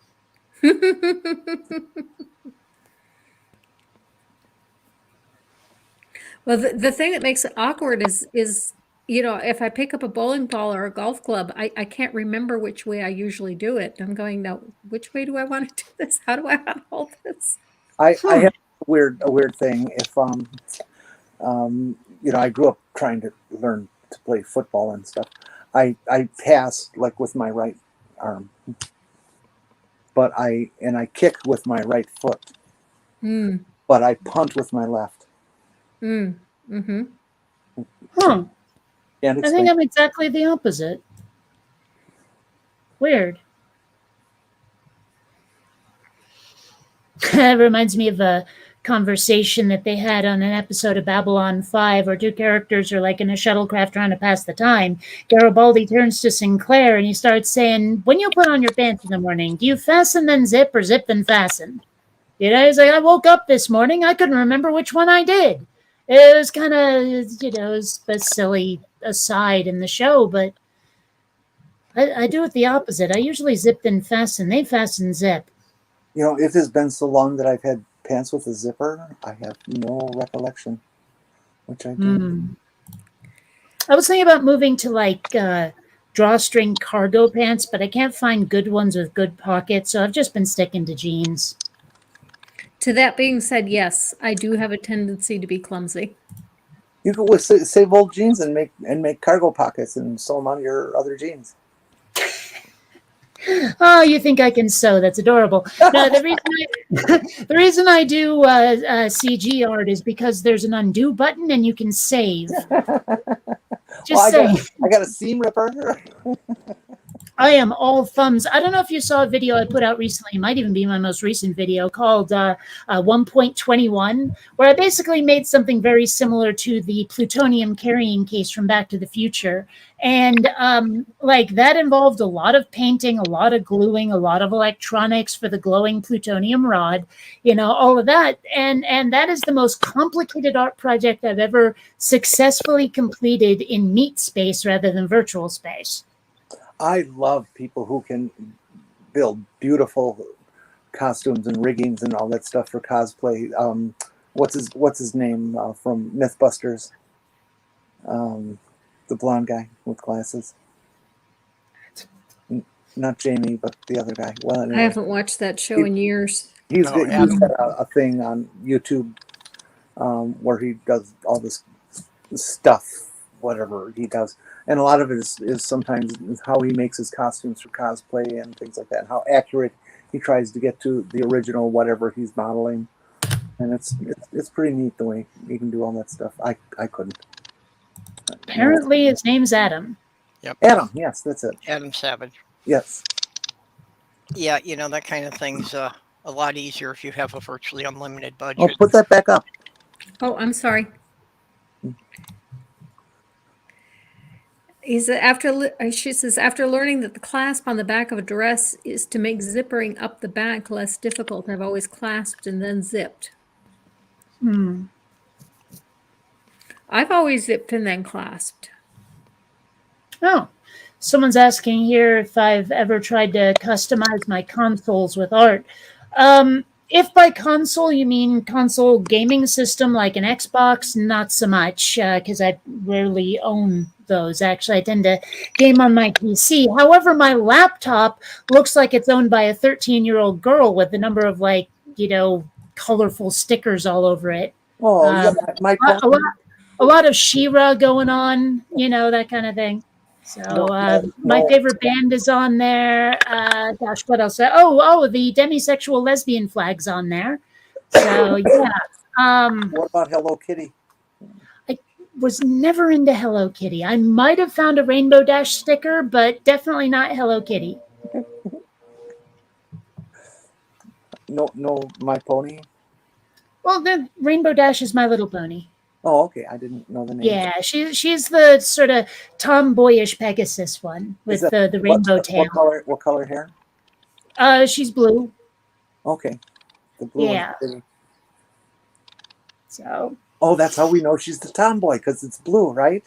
Well, the thing that makes it awkward is if I pick up a bowling ball or a golf club, I can't remember which way I usually do it. I'm going, now, which way do I want to do this? How do I want to hold this? I have a weird thing. If I grew up trying to learn to play football and stuff. I pass like with my right arm, but I kick with my right foot. But I punt with my left. Huh. Can't I think I'm exactly the opposite. Weird. That reminds me of a conversation that they had on an episode of Babylon 5 where two characters are like in a shuttlecraft trying to pass the time. Garibaldi turns to Sinclair and he starts saying, when you put on your pants in the morning, do you fasten then zip or zip then fasten? He's like, I woke up this morning, I couldn't remember which one I did. It was kind of, it was a silly aside in the show, but I do it the opposite. I usually zip then fasten. They fasten zip. It has been so long that I've had pants with a zipper. I have no recollection, which I do. I was thinking about moving to like drawstring cargo pants, but I can't find good ones with good pockets, so I've just been sticking to jeans. To that being said, yes, I do have a tendency to be clumsy. You could save old jeans and make cargo pockets and sew them on your other jeans. Oh, you think I can sew? That's adorable. No, the reason I do CG art is because there's an undo button and you can save. Just saying. I got a seam ripper. I am all thumbs. I don't know if you saw a video I put out recently. It might even be my most recent video called 1.21, where I basically made something very similar to the plutonium carrying case from Back to the Future. And that involved a lot of painting, a lot of gluing, a lot of electronics for the glowing plutonium rod, all of that. And that is the most complicated art project I've ever successfully completed in meat space rather than virtual space. I love people who can build beautiful costumes and riggings and all that stuff for cosplay. What's his name from Mythbusters? The blonde guy with glasses. Not Jamie, but the other guy. Well, anyway, I haven't watched that show in years. he's No, he's got a thing on YouTube where he does all this stuff, whatever he does, and a lot of it is sometimes how he makes his costumes for cosplay and things like that, and how accurate he tries to get to the original whatever he's modeling, and it's pretty neat the way he can do all that stuff. I couldn't. Apparently, his name's Adam. Adam, yes, that's it. Adam Savage. Yes. Yeah, that kind of thing's a lot easier if you have a virtually unlimited Oh, budget. put that back up. Oh, I'm sorry. She says, after learning that the clasp on the back of a dress is to make zippering up the back less difficult, I've always clasped and then zipped. I've always zipped and then clasped. Oh, someone's asking here if I've ever tried to customize my consoles with art. If by console you mean console gaming system like an Xbox, not so much, because I rarely own those. Actually, I tend to game on my PC. However, my laptop looks like it's owned by a 13-year-old girl with a number of colorful stickers all over it. Oh, yeah, A lot of She-Ra going on, that kind of thing. So my favorite band is on there. Gosh, what else? Oh, the demisexual lesbian flag's on there. So yeah. What about Hello Kitty? I was never into Hello Kitty. I might have found a Rainbow Dash sticker, but definitely not Hello Kitty. No, My Pony. Well, the Rainbow Dash is My Little Pony. Oh, okay. I didn't know the name. Yeah, she's the sort of tomboyish Pegasus one with the rainbow tail. What color hair? She's blue. Okay, the blue. Yeah. One. So. Oh, that's how we know she's the tomboy because it's blue, right?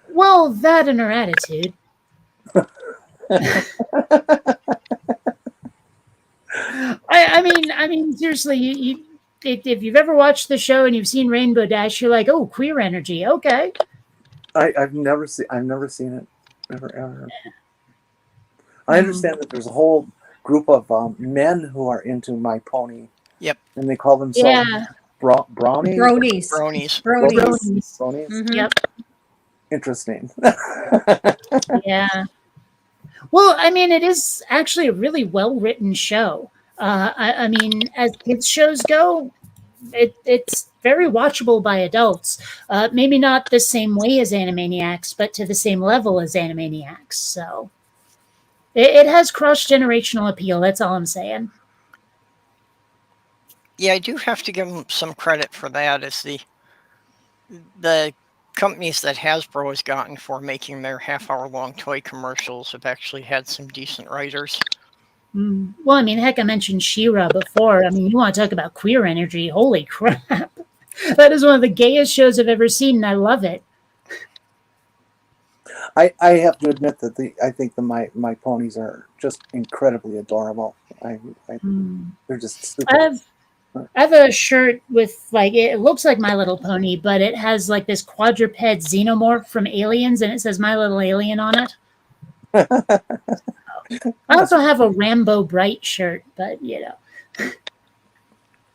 Well, that and her attitude. I mean, seriously, if you've ever watched the show and you've seen Rainbow Dash, you're like, oh, queer energy, okay. I've never seen it, ever. I understand that there's a whole group of men who are into My Pony. Yep. And they call themselves brownies. Bronies. Mm-hmm. Yep. Interesting. Yeah. Well, I mean, it is actually a really well-written show. I mean, as kids shows go, it's very watchable by adults. Maybe not the same way as Animaniacs, but to the same level as Animaniacs. So it has cross-generational appeal. That's all I'm saying. Yeah, I do have to give them some credit for that. As the companies that Hasbro has gotten for making their half-hour-long toy commercials have actually had some decent writers. Well, I mean, heck, I mentioned She-Ra before. I mean, you want to talk about queer energy. Holy crap. That is one of the gayest shows I've ever seen, and I love it. I have to admit that I think the My Ponies are just incredibly adorable. They're just super. I have a shirt with, it looks like My Little Pony, but it has, this quadruped xenomorph from Aliens, and it says My Little Alien on it. I also have a Rambo Bright shirt, but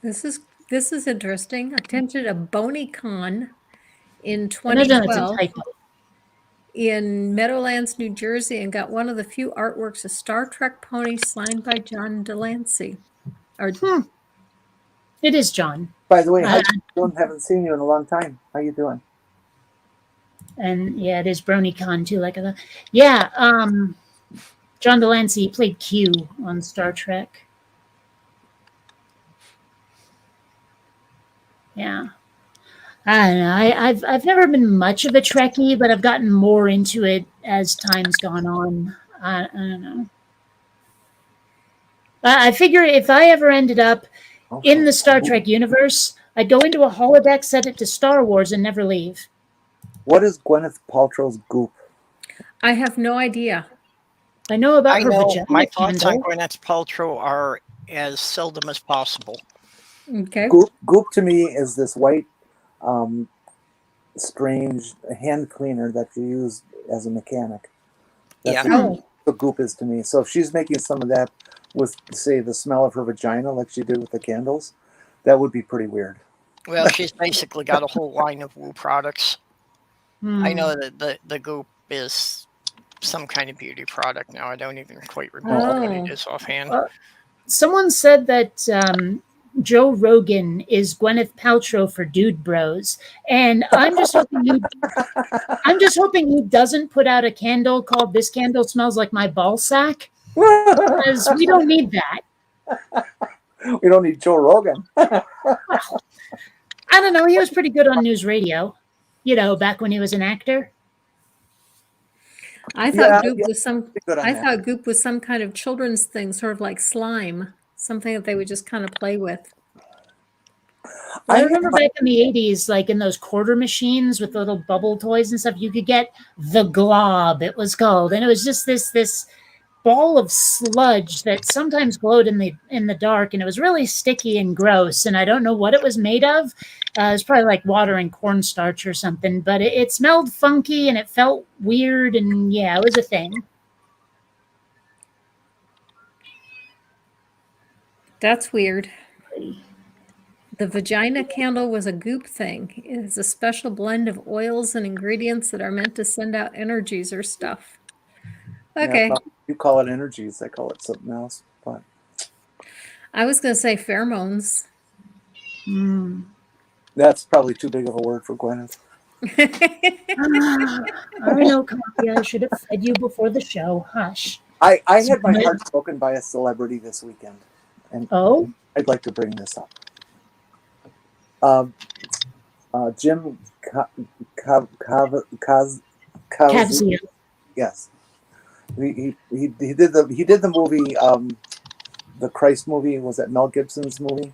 This is interesting. I attended a BonyCon in 2012 in Meadowlands, New Jersey, and got one of the few artworks of Star Trek ponies signed by John Delancey. It is John. By the way, how you doing? Haven't seen you in a long time. How you doing? And yeah, it is BronyCon too. Yeah. John Delancey played Q on Star Trek. Yeah. I don't know. I've never been much of a Trekkie, but I've gotten more into it as time's gone on. I don't know. I figure if I ever ended up in the Star Trek universe, I'd go into a holodeck, set it to Star Wars, and never leave. What is Gwyneth Paltrow's goop? I have no idea. I know about I her know vagina my thoughts on candle. Gwyneth Paltrow are as seldom as possible. Okay. Goop to me is this white, um, strange hand cleaner that you use as a mechanic. That's Yeah. what Goop is to me. So if she's making some of that with, say, the smell of her vagina, like she did with the candles, that would be pretty weird. Well, she's basically got a whole line of Woo products. I know that the Goop is some kind of beauty product now. I don't even quite remember what it Oh. is offhand. Someone said that Joe Rogan is Gwyneth Paltrow for dude bros, and I'm just hoping he doesn't put out a candle called "This Candle Smells Like My Ball Sack," because we don't need that. We don't need Joe Rogan. I don't know. He was pretty good on news radio, back when he was an actor. I thought Yeah, Goop yeah, was some. good on I that. thought Goop was some kind of children's thing, sort of like slime, something that they would just kind of play with. Well, I I remember back in the 80s, like in those quarter machines with the little bubble toys and stuff, you could get the glob, it was called. And it was just this ball of sludge that sometimes glowed in the dark, and it was really sticky and gross, and I don't know what it was made of. It was probably like water and cornstarch or something, but it smelled funky and it felt weird, and yeah, it was a thing. That's weird. The vagina candle was a Goop thing. It is a special blend of oils and ingredients that are meant to send out energies or stuff. Okay. Yeah, you call it energies, I call it something else. But I was going to say pheromones. that's probably too big of a word for Gwyneth. I know, Coffee. I should have fed you before the show. Hush. I had my heart broken by a celebrity this weekend, and I'd like to bring this up. Jim Caviezel. Yes, he did the movie, the Christ movie. Was that Mel Gibson's movie?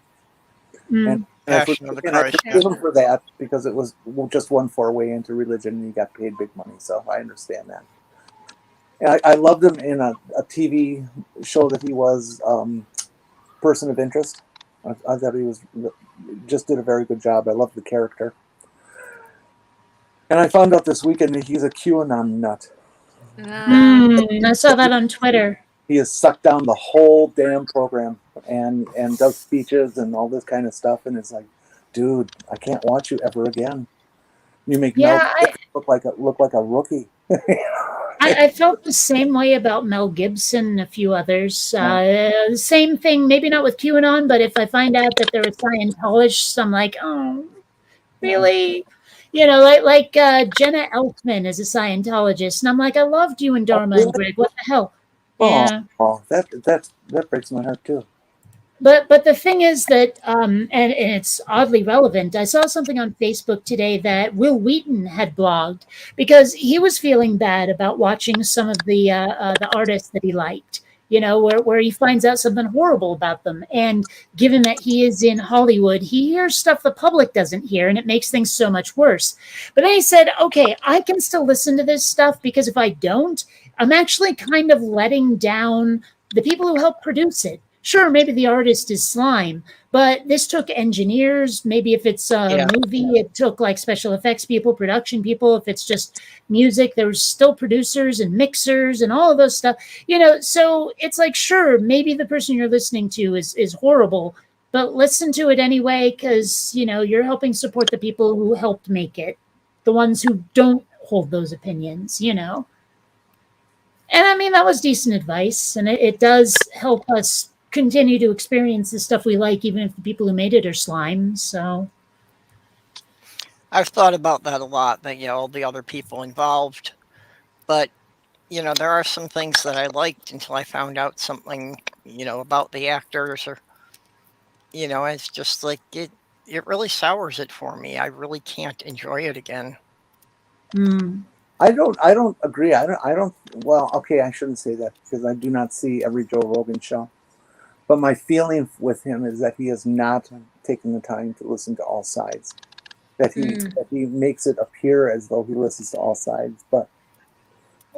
And I forgive him for that because it was just one foray into religion, and he got paid big money. So I understand that. And I loved him in a TV show that he was Person of Interest. I thought he just did a very good job. I loved the character. And I found out this weekend that he's a QAnon nut. I saw that on Twitter. He has sucked down the whole damn program and does speeches and all this kind of stuff. And it's like, dude, I can't watch you ever again. You make look like a rookie. I felt the same way about Mel Gibson and a few others. Same thing, maybe not with QAnon, but if I find out that they're a Scientologist, I'm like, oh, really? Like Jenna Elfman is a Scientologist, and I'm like, I loved you and Dharma and Greg. What the hell? Yeah. Oh, that breaks my heart too. But the thing is that, and it's oddly relevant. I saw something on Facebook today that Will Wheaton had blogged because he was feeling bad about watching some of the artists that he liked. Where he finds out something horrible about them, and given that he is in Hollywood, he hears stuff the public doesn't hear, and it makes things so much worse. But then he said, "Okay, I can still listen to this stuff because if I don't, I'm actually kind of letting down the people who helped produce it." Sure, maybe the artist is slime, but this took engineers. Maybe if it's a movie, it took like special effects people, production people. If it's just music, there's still producers and mixers and all of those stuff. So it's like, sure, maybe the person you're listening to is horrible, but listen to it anyway because, you're helping support the people who helped make it, the ones who don't hold those opinions, And I mean, that was decent advice, and it does help us continue to experience the stuff we like, even if the people who made it are slime. So I've thought about that a lot, that all the other people involved, but there are some things that I liked until I found out something about the actors, or it's just like it really sours it for me. I really can't enjoy it again. I don't agree. I don't well, okay, I shouldn't say that because I do not see every Joe Rogan show. But my feeling with him is that he has not taken the time to listen to all sides. That he makes it appear as though he listens to all sides, but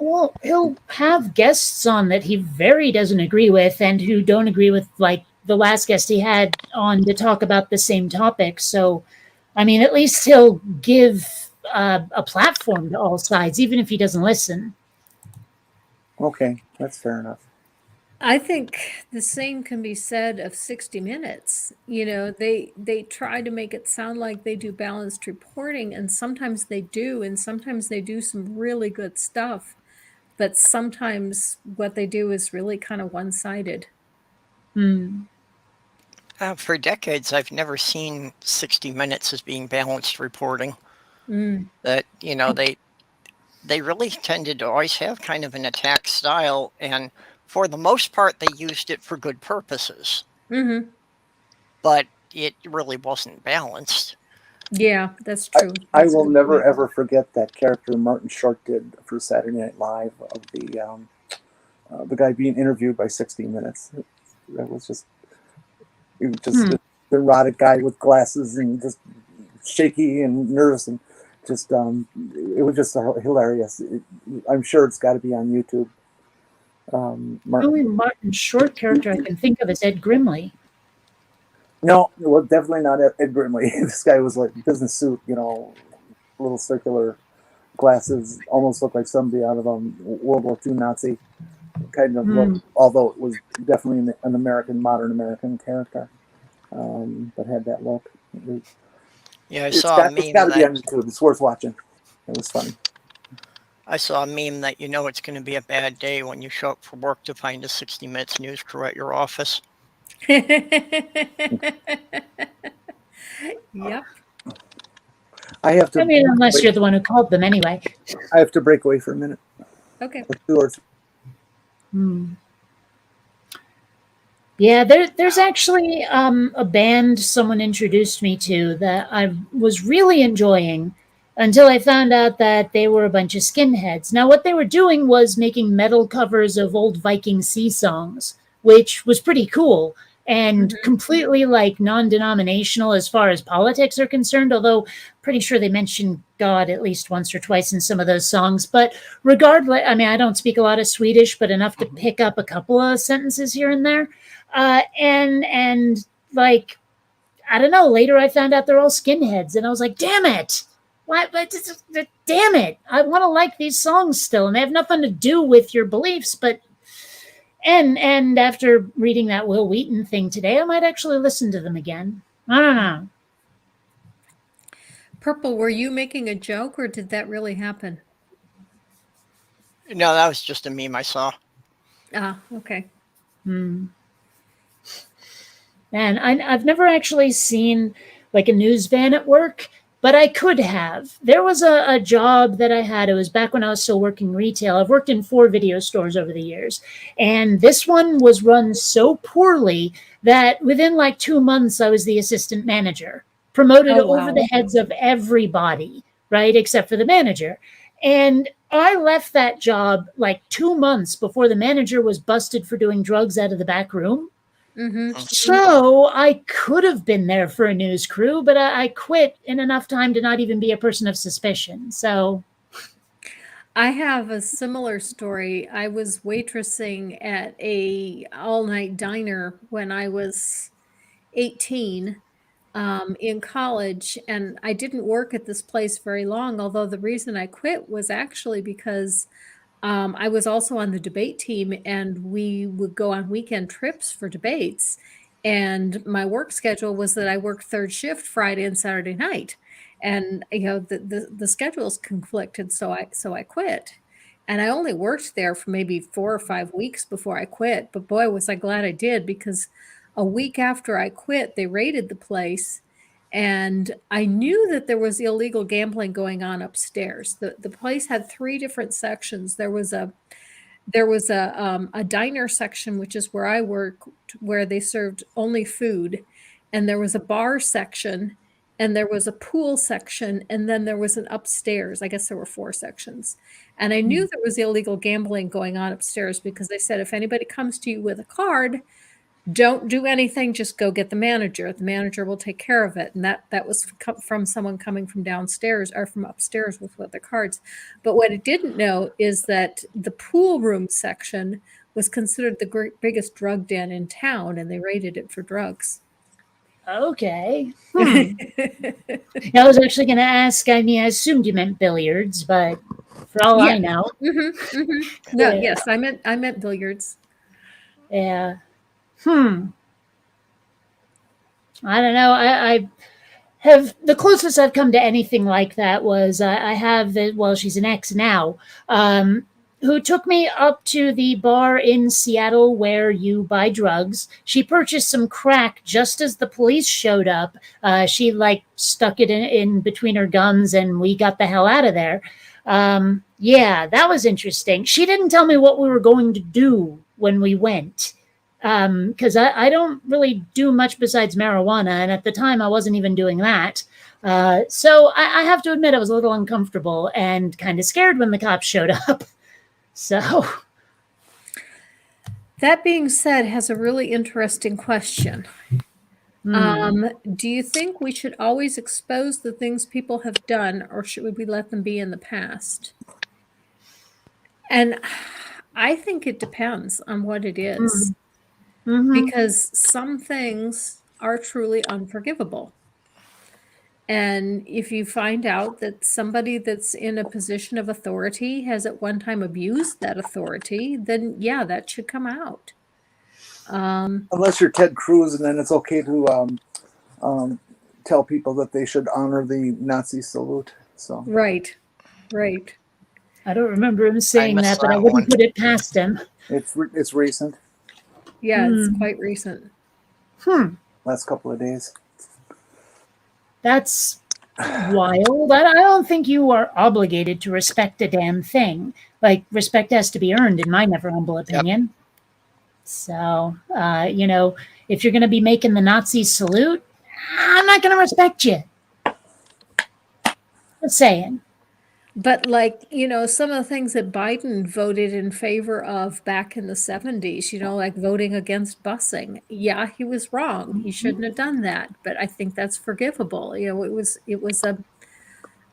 Well, he'll have guests on that he very doesn't agree with and who don't agree with, like the last guest he had on to talk about the same topic. So, I mean, at least he'll give a platform to all sides, even if he doesn't listen. Okay, that's fair enough. I think the same can be said of 60 Minutes. You know, they try to make it sound like they do balanced reporting, and sometimes they do, and sometimes they do some really good stuff. But sometimes what they do is really kind of one-sided. Hmm. For decades, I've never seen 60 Minutes as being balanced reporting. Mm. That they really tended to always have kind of an attack style, and for the most part, they used it for good purposes. Mm-hmm. But it really wasn't balanced. Yeah, that's true. I That's a will good never point. ever forget that character Martin Short did for Saturday Night Live of the guy being interviewed by 60 Minutes. That was just he was just Hmm. this neurotic guy with glasses and just shaky and nervous and just it was just hilarious. I'm sure it's got to be on YouTube. The Martin. only Martin Short character I can think of is Ed Grimley. No, well, definitely not Ed Grimley. This guy was like business suit, little circular glasses, almost looked like somebody out of World War II Nazi kind of look. Hmm. Although it was definitely an American, modern American character, but had that look. Yeah, I It's saw a got meme to be that on YouTube. It's worth watching. It was funny. you know it's going to be a bad day when you show up for work to find a 60 Minutes news crew at your office. Yep. I have I to. mean, unless you're the one who called them anyway. I have to break away for a minute. Okay. Or two or three. Hmm. Yeah, there's actually a band someone introduced me to that I was really enjoying until I found out that they were a bunch of skinheads. Now, what they were doing was making metal covers of old Viking sea songs, which was pretty cool and Mhm. completely like non-denominational as far as politics are concerned, although pretty sure they mentioned God at least once or twice in some of those songs. But regardless, I mean, I don't speak a lot of Swedish, but enough to pick up a couple of sentences here and there. And like, I don't know. Later, I found out they're all skinheads, and I was like, "Damn it! Why? But damn it! I want to like these songs still, and they have nothing to do with your beliefs." But and after reading that Will Wheaton thing today, I might actually listen to them again. I don't know. Purple, were you making a joke or did that really happen? No, that was just a meme I saw. Ah, okay. Hmm. Man, I've never actually seen like a news van at work, but I could have. There was a job that I had. It was back when I was still working retail. I've worked in 4 video stores over the years. And this one was run so poorly that within like 2 months, I was the assistant manager, promoted Oh, over wow. the heads of everybody, right? Except for the manager. And I left that job like 2 months before the manager was busted for doing drugs out of the back room. Mm-hmm. So I could have been there for a news crew, but I quit in enough time to not even be a person of suspicion. So, I have a similar story. I was waitressing at a all-night diner when I was 18 in college, and I didn't work at this place very long. Although the reason I quit was actually because I was also on the debate team, and we would go on weekend trips for debates. And my work schedule was that I worked third shift Friday and Saturday night, and the schedules conflicted, so I quit. And I only worked there for maybe 4 or 5 weeks before I quit. But boy, was I glad I did, because a week after I quit, they raided the place, and I knew that there was illegal gambling going on upstairs. The place had 3 different sections. There was a diner section, which is where I worked, where they served only food, and there was a bar section, and there was a pool section, and then there was an upstairs. I guess there were 4 sections. And I knew there was illegal gambling going on upstairs because they said if anybody comes to you with a card, don't do anything, just go get the manager. The manager will take care of it. And that was from someone coming from downstairs or from upstairs with the cards. But what it didn't know is that the pool room section was considered the biggest drug den in town, and they raided it for drugs. Okay. I was actually going to ask, I mean, I assumed you meant billiards, but for all I know. No, yes, I meant billiards. Yeah. I don't know. I have, the closest I've come to anything like that was I have, well, she's an ex now, who took me up to the bar in Seattle where you buy drugs. She purchased some crack just as the police showed up. She like stuck it in between her gums, and we got the hell out of there. Yeah, that was interesting. She didn't tell me what we were going to do when we went, because I don't really do much besides marijuana, and at the time I wasn't even doing that. So I have to admit I was a little uncomfortable and kind of scared when the cops showed up. So, that being said, has a really interesting question. Do you think we should always expose the things people have done, or should we let them be in the past? And I think it depends on what it is. Because some things are truly unforgivable. And if you find out that somebody that's in a position of authority has at one time abused that authority, then yeah, that should come out. Unless you're Ted Cruz, and then it's okay to tell people that they should honor the Nazi salute. So right. I don't remember him saying that, but I wouldn't put it past him. It's recent. Yeah, it's quite recent. Last couple of days. That's wild. I don't think you are obligated to respect a damn thing. Like, respect has to be earned, in my never humble opinion. Yep. So, you know, if you're going to be making the Nazi salute, I'm not going to respect you. Just saying. But like, you know, some of the things that Biden voted in favor of back in the 70s, you know, like voting against busing. Yeah, he was wrong. He shouldn't have done that. But I think that's forgivable. You know, it was a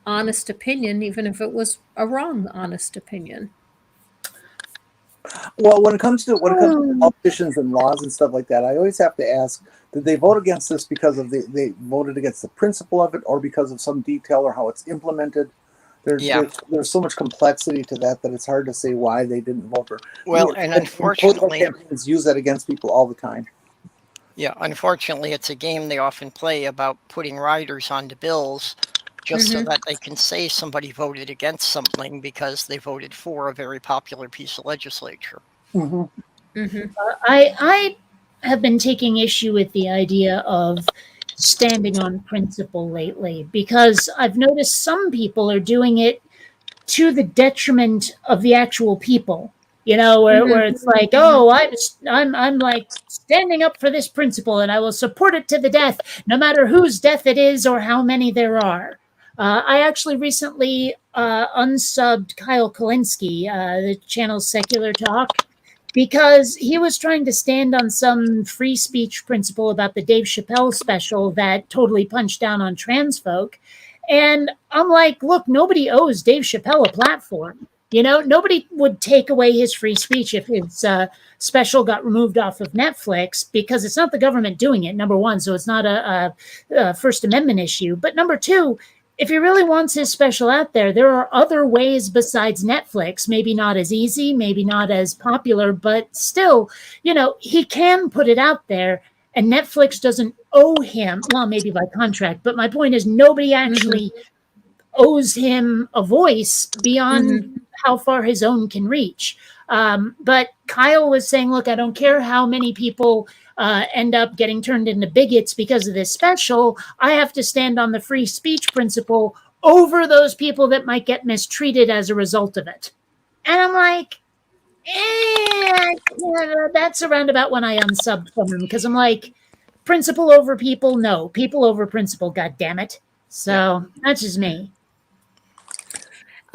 honest opinion, even if it was a wrong honest opinion. Well, when it comes to politicians and laws and stuff like that, I always have to ask, did they vote against this because of they voted against the principle of it, or because of some detail or how it's implemented? There's so much complexity to that it's hard to say why they didn't vote for. Well, and unfortunately, campaigns use that against people all the time. Yeah, unfortunately, it's a game they often play about putting riders onto bills just so that they can say somebody voted against something because they voted for a very popular piece of legislature. I have been taking issue with the idea of standing on principle lately, because I've noticed some people are doing it to the detriment of the actual people, you know, where it's like, oh, I'm like standing up for this principle and I will support it to the death, no matter whose death it is or how many there are. I actually recently unsubbed Kyle Kalinske, the channel's Secular Talk, because he was trying to stand on some free speech principle about the Dave Chappelle special that totally punched down on trans folk. And I'm like, look, nobody owes Dave Chappelle a platform. You know, nobody would take away his free speech if his special got removed off of Netflix, because it's not the government doing it, number one. So it's not a First Amendment issue. But number two, if he really wants his special out there, there are other ways besides Netflix, maybe not as easy, maybe not as popular, but still, you know, he can put it out there, and Netflix doesn't owe him, well, maybe by contract, but my point is nobody actually owes him a voice beyond how far his own can reach. But Kyle was saying, look, I don't care how many people end up getting turned into bigots because of this special. I have to stand on the free speech principle over those people that might get mistreated as a result of it. And I'm like, that's around about when I unsubbed from him, because I'm like, principle over people? No, people over principle, God damn it. So that's just me.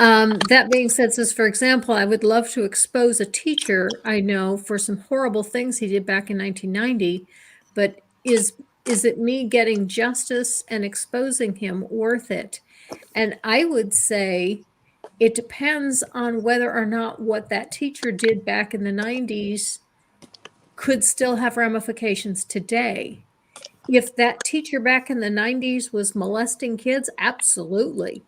That being said, says, for example, I would love to expose a teacher I know for some horrible things he did back in 1990, but is it me getting justice and exposing him worth it? And I would say it depends on whether or not what that teacher did back in the 90s could still have ramifications today. If that teacher back in the 90s was molesting kids, absolutely.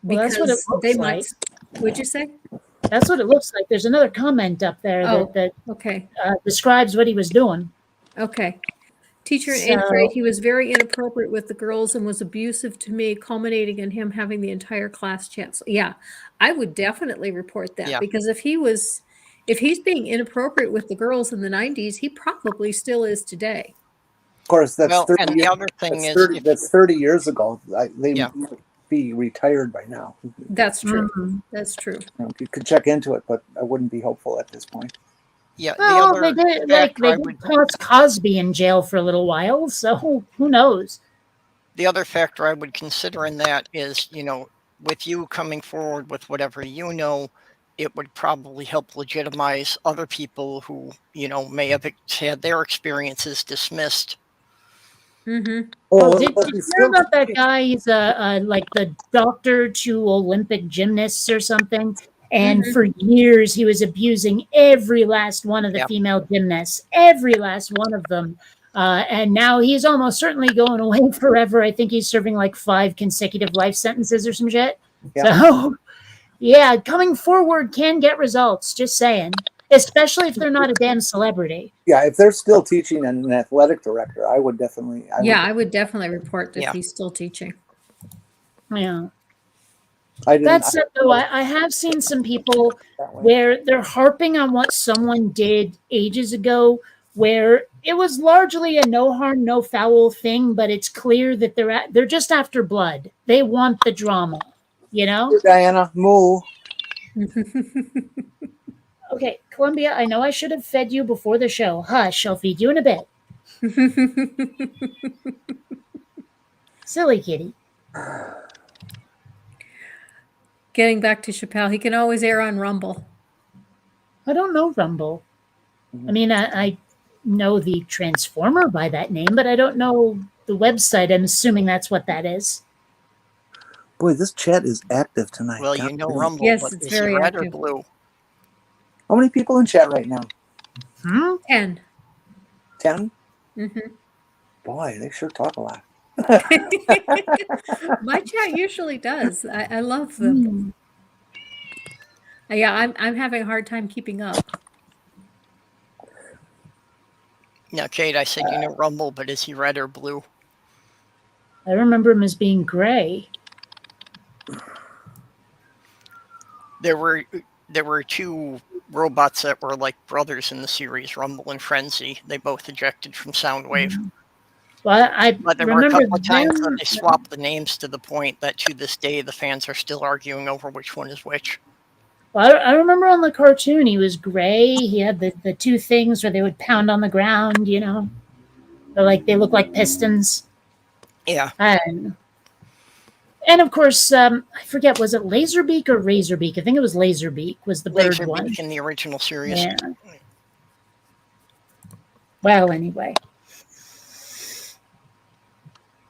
Well, that's what it Because looks they might, like. would you say? That's what it looks like. There's another comment up there Oh, that okay. describes what he was doing. Okay. Teacher in So- 8th grade, he was very inappropriate with the girls and was abusive to me, culminating in him having the entire class chancelled. Yeah, I would definitely report that Yeah. because if he's being inappropriate with the girls in the 90s, he probably still is today. Of course, that's Well, 30 and years, the other thing that's is, 30, if, that's 30 years ago. They Yeah. might be retired by now. That's true. Mhm. That's true. You could check into it, but I wouldn't be hopeful at this point. yeah, the Well, other they did factor they I did would toss Cosby in jail for a little while, so who knows? the other factor I would consider in that is, with you coming forward with whatever you know, it would probably help legitimize other people who, may have had their experiences dismissed. Mm-hmm. Well, Oh, did but you he's hear still about that teaching. guy? He's like the doctor to Olympic gymnasts or something. And Mhm. for years, he was abusing every last one of the Yeah. female gymnasts, every last one of them. And now he's almost certainly going away forever. I think he's serving like 5 consecutive life sentences or some shit. Yeah. So, yeah, coming forward can get results. Just saying, especially if they're not a damn celebrity. Yeah, if they're still teaching and an athletic director, I would definitely. I would definitely report if Yeah. he's still teaching. Yeah. I didn't. That said, though, I have seen some people that way. where they're harping on what someone did ages ago, where it was largely a no harm, no foul thing, but it's clear that they're just after blood. They want the drama, you know? Diana, moo. Okay, Columbia, I know I should have fed you before the show. Hush, I'll feed you in a bit. Silly kitty. Getting back to Chappelle, he can always air on Rumble. I don't know Rumble. I mean, I know the Transformer by that name, but I don't know the website. I'm assuming that's what that is. Boy, this chat is active tonight. Well, God damn. Rumble, Yes, but it's is he very red or active. blue? How many people in chat right now? 10. 10? Mm-hmm. Boy, they sure talk a lot. My chat usually does. I love them. Yeah, I'm having a hard time keeping up. Now, Kate, I said Rumble, but is he red or blue? I remember him as being gray. There were 2 robots that were like brothers in the series, Rumble and Frenzy. They both ejected from Soundwave. Well, But there were a couple of times that they swapped the names to the point that to this day the fans are still arguing over which one is which. Well, I remember on the cartoon he was gray. He had the 2 things where they would pound on the ground, you know. They look like pistons. Yeah. And of course, I forget, was it Laserbeak or Razorbeak? I think it was Laserbeak was the bird one. Laserbeak in the original series. Yeah. Well, anyway.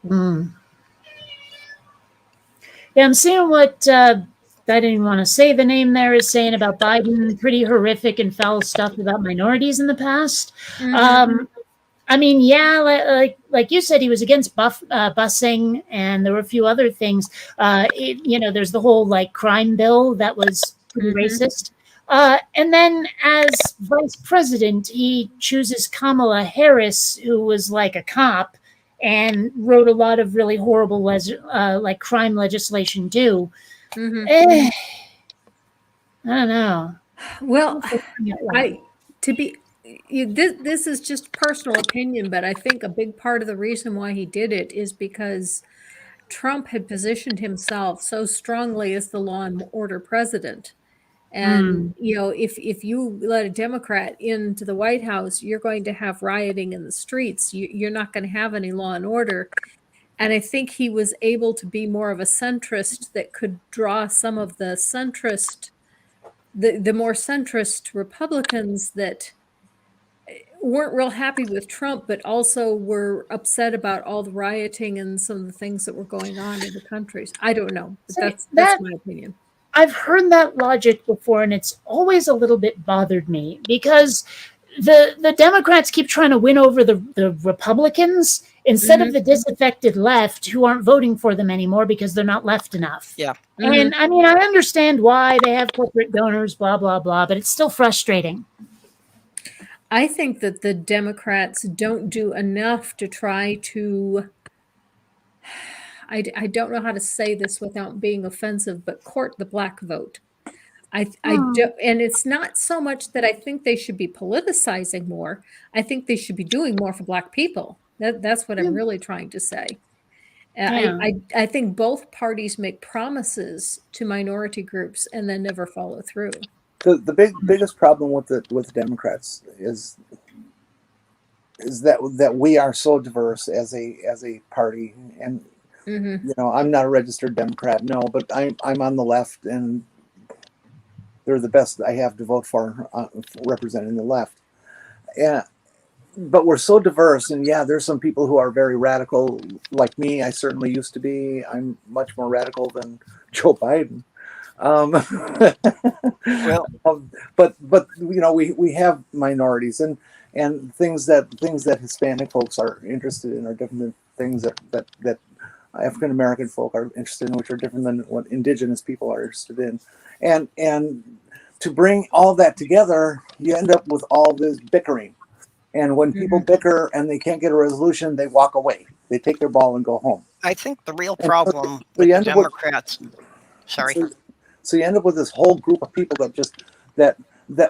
Yeah, I'm seeing what I didn't even want to say the name there is saying about Biden. Pretty horrific and foul stuff about minorities in the past. Mhm. I mean, yeah, like you said, he was against busing, and there were a few other things. There's the whole crime bill that was pretty racist. And then as vice president, he chooses Kamala Harris, who was like a cop, and wrote a lot of really horrible crime legislation too. I don't know. Well, this is just personal opinion, but I think a big part of the reason why he did it is because Trump had positioned himself so strongly as the law and order president. And, if you let a Democrat into the White House, you're going to have rioting in the streets. You're not going to have any law and order. And I think he was able to be more of a centrist that could draw some of the centrist, the more centrist Republicans that weren't real happy with Trump, but also were upset about all the rioting and some of the things that were going on in the countries. I don't know, but See, that's that my opinion. I've heard that logic before, and it's always a little bit bothered me because the Democrats keep trying to win over the Republicans instead of the disaffected left who aren't voting for them anymore because they're not left enough. Yeah. And I mean, I understand why they have corporate donors, blah, blah, blah, but it's still frustrating. I think that the Democrats don't do enough to try to, I don't know how to say this without being offensive, but court the black vote. I do, and it's not so much that I think they should be politicizing more. I think they should be doing more for black people. That's what I'm really trying to say. Yeah. I think both parties make promises to minority groups and then never follow through. The biggest problem with the Democrats is that we are so diverse as a party, and you know, I'm not a registered Democrat, no, but I'm on the left, and they're the best I have to vote for representing the left. Yeah, but we're so diverse, and yeah, there's some people who are very radical, like me. I certainly used to be. I'm much more radical than Joe Biden. Well, but you know, we have minorities and things that Hispanic folks are interested in are different than things that African American folk are interested in, which are different than what indigenous people are interested in, and to bring all that together, you end up with all this bickering. And when people bicker and they can't get a resolution, they walk away. They take their ball and go home. I think the real problem So with you the end up with- Democrats. Sorry. So you end up with this whole group of people that just that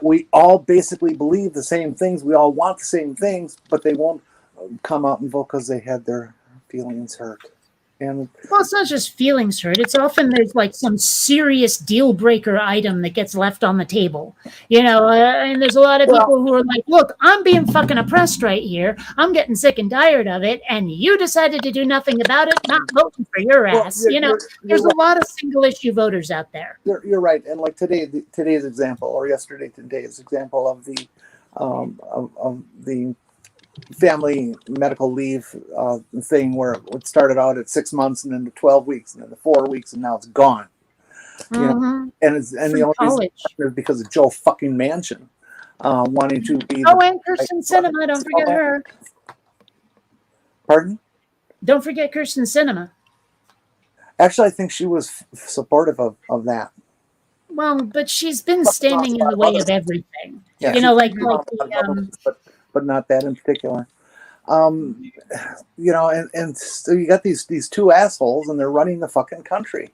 we all basically believe the same things. We all want the same things, but they won't come out and vote because they had their feelings hurt. And Well, it's not just feelings hurt. It's often there's like some serious deal breaker item that gets left on the table, you know. And there's a lot of people who are like, "Look, I'm being fucking oppressed right here. I'm getting sick and tired of it, and you decided to do nothing about it. Not voting for your ass." You know, there's a lot of single issue voters out there. You're right. And like today's example, or today's example of the family medical leave thing, where it started out at 6 months and then to 12 weeks and then to 4 weeks and now it's gone. You know, and the only reason is because of Joe fucking Manchin wanting to be. And Kirsten Sinema, don't forget her. Pardon? Don't forget Kirsten Sinema. Actually, I think she was supportive of that. Well, but she's been standing in the way of everything. Yeah, you know, like but not that in particular. You know, and so you got these two assholes, and they're running the fucking country,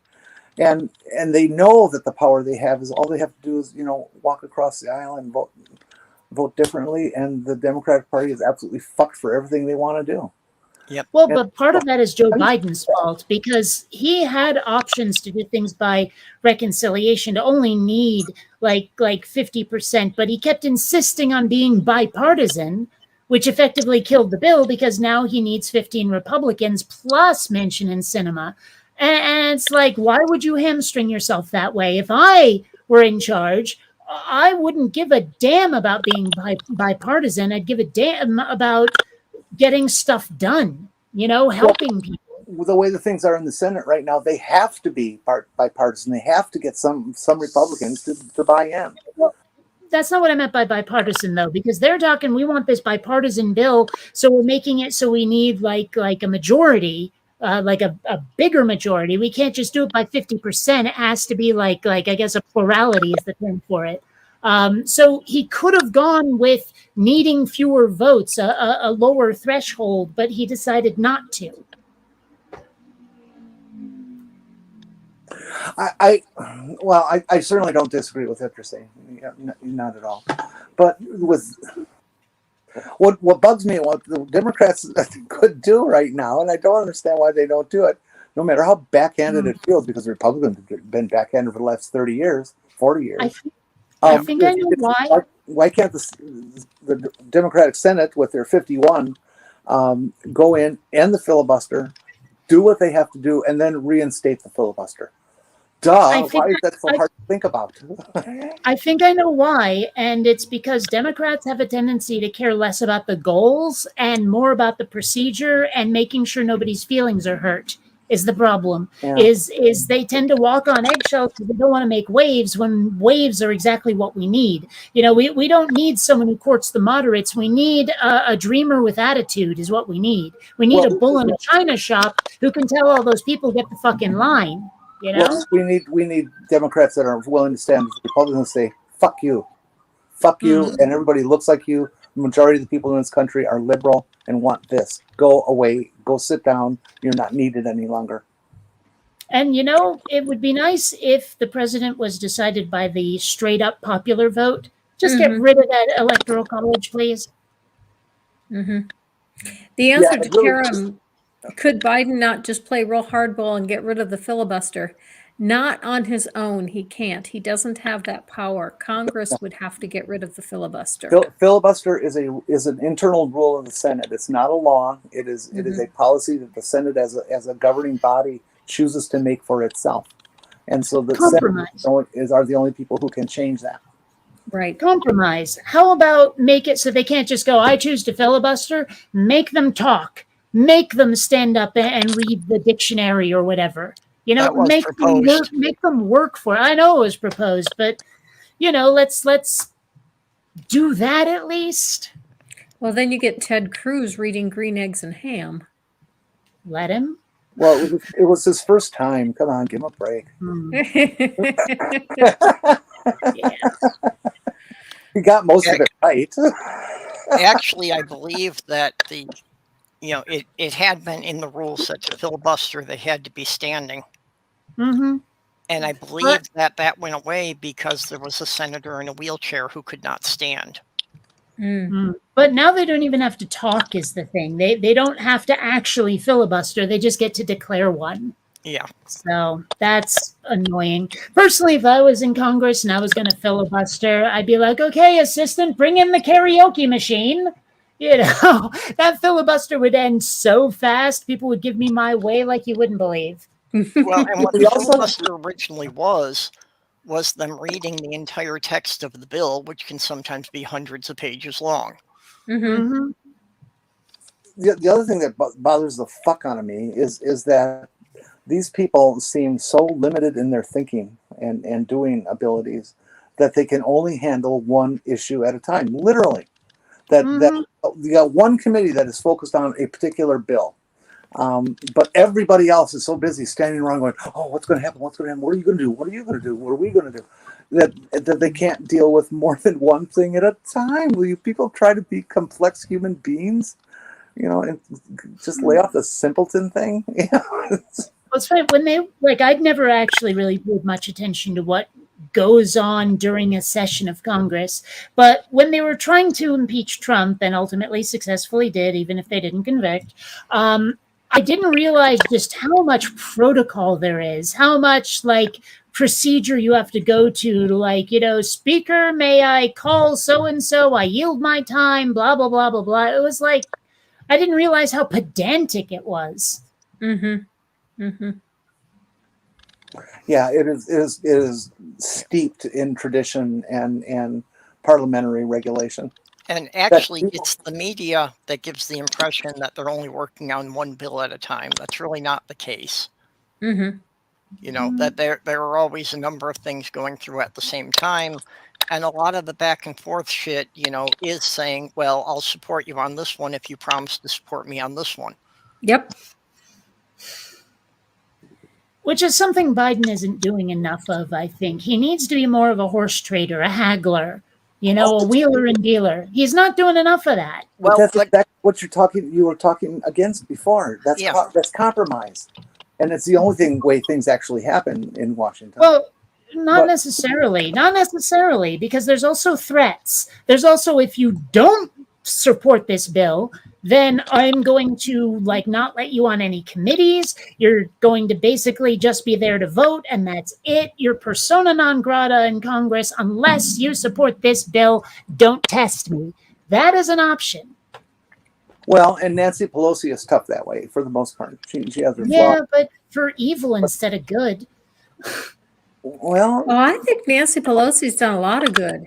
and they know that the power they have is all they have to do is, you know, walk across the aisle and vote differently, and the Democratic Party is absolutely fucked for everything they want to do. Yep. Well, but part of that is Joe Biden's fault, because he had options to do things by reconciliation to only need like 50%, but he kept insisting on being bipartisan, which effectively killed the bill because now he needs 15 Republicans plus Manchin and Sinema. And it's like, why would you hamstring yourself that way? If I were in charge, I wouldn't give a damn about being bipartisan. I'd give a damn about getting stuff done, you know, helping people. The way the things are in the Senate right now, they have to be bipartisan. They have to get some Republicans to buy in. Well, that's not what I meant by bipartisan, though, because they're talking, we want this bipartisan bill, so we're making it so we need like a majority, like a bigger majority. We can't just do it by 50%. It has to be like I guess a plurality is the term for it. So he could have gone with needing fewer votes, a lower threshold, but he decided not to. I certainly don't disagree with what you're saying. Not at all. But with what bugs me, what the Democrats could do right now, and I don't understand why they don't do it, no matter how backhanded it feels, because Republicans have been backhanded for the last 30 years, 40 years. I think I know why. Why can't the Democratic Senate with their 51 go in and the filibuster do what they have to do, and then reinstate the filibuster. Duh, why is that so hard to think about? I think I know why, and it's because Democrats have a tendency to care less about the goals and more about the procedure and making sure nobody's feelings are hurt is the problem. Yeah. Is they tend to walk on eggshells because they don't want to make waves when waves are exactly what we need. You know, we don't need someone who courts the moderates. We need a dreamer with attitude is what we need. We need a bull in a china shop who can tell all those people get the fuck in line. You know? Well, we need Democrats that are willing to stand with Republicans and say, fuck you, and everybody looks like you. The majority of the people in this country are liberal and want this. Go away, go sit down. You're not needed any longer. And, you know, it would be nice if the president was decided by the straight up popular vote. Just get rid of that electoral college, please. The answer to Karen, could Biden not just play real hardball and get rid of the filibuster? Not on his own. He can't. He doesn't have that power. Congress would have to get rid of the filibuster. Filibuster is an internal rule of the Senate. It's not a law. It is a policy that the Senate as a governing body chooses to make for itself. And so the Senate are the only people who can change that. Right. Compromise. How about make it so they can't just go, I choose to filibuster, make them talk. Make them stand up and read the dictionary or whatever. You know, make them work for it. I know it was proposed, but you know, let's do that at least. Well, then you get Ted Cruz reading Green Eggs and Ham. Let him. Well, it was his first time. Come on, give him a break. He got most of it right. Actually, I believe that it had been in the rules that to filibuster they had to be standing. And I believe that went away because there was a senator in a wheelchair who could not stand. But now they don't even have to talk is the thing. They don't have to actually filibuster. They just get to declare one. Yeah. So that's annoying. Personally, if I was in Congress and I was going to filibuster, I'd be like, okay, assistant, bring in the karaoke machine. You know, that filibuster would end so fast. People would give me my way like you wouldn't believe. Well, and what the filibuster originally was them reading the entire text of the bill, which can sometimes be hundreds of pages long. The other thing that bothers the fuck out of me is that these people seem so limited in their thinking and doing abilities that they can only handle one issue at a time, literally. That you got one committee that is focused on a particular bill, but everybody else is so busy standing around going, "Oh, what's going to happen? What's going to happen? What are you going to do? What are you going to do? What are we going to do?" That they can't deal with more than one thing at a time. Will you people try to be complex human beings? You know, and just lay off the simpleton thing. Well, it's funny when I'd never actually really paid much attention to what goes on during a session of Congress. But when they were trying to impeach Trump and ultimately successfully did, even if they didn't convict, I didn't realize just how much protocol there is, how much procedure you have to go to, Speaker, may I call so-and-so? I yield my time, blah, blah, blah, blah, blah. It was I didn't realize how pedantic it was. Yeah, it is steeped in tradition and parliamentary regulation. And actually, it's the media that gives the impression that they're only working on one bill at a time. That's really not the case. You know, that there are always a number of things going through at the same time. And a lot of the back and forth shit, is saying, well, I'll support you on this one if you promise to support me on this one. Yep. Which is something Biden isn't doing enough of, I think. He needs to be more of a horse trader, a haggler, a wheeler and dealer. He's not doing enough of that. Well, that's exactly what you were talking against before. That's compromise. And it's the only way things actually happen in Washington. Well, not necessarily, because there's also threats. There's also, if you don't support this bill, then I'm going to not let you on any committees. You're going to basically just be there to vote, and that's it. You're persona non grata in Congress unless you support this bill. Don't test me. That is an option. Well, and Nancy Pelosi is tough that way for the most part. She has her Yeah, flaws. but for evil instead of good. Well, Well, I think Nancy Pelosi's done a lot of good.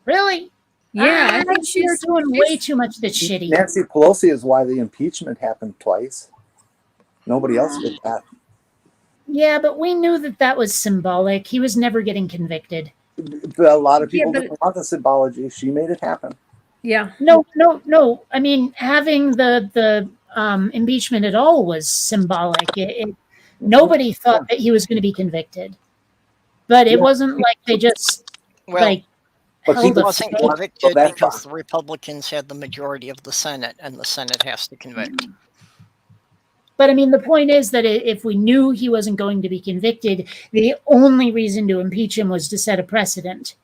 Really? Yeah, I I think see her doing way too much that's shitty. Nancy Pelosi is why the impeachment happened twice. Nobody else did that. Yeah, but we knew that that was symbolic. He was never getting convicted. But a lot of Yeah, people but didn't want the symbology. She made it happen. yeah. No. I mean, having the impeachment at all was symbolic. Nobody thought that he was going to be convicted, but it Yeah. wasn't like they just Well, like But he held a wasn't fake. convicted that because far. the Republicans had the majority of the Senate, and the Senate has to convict. But I mean, the point is that if we knew he wasn't going to be convicted, the only reason to impeach him was to set a precedent.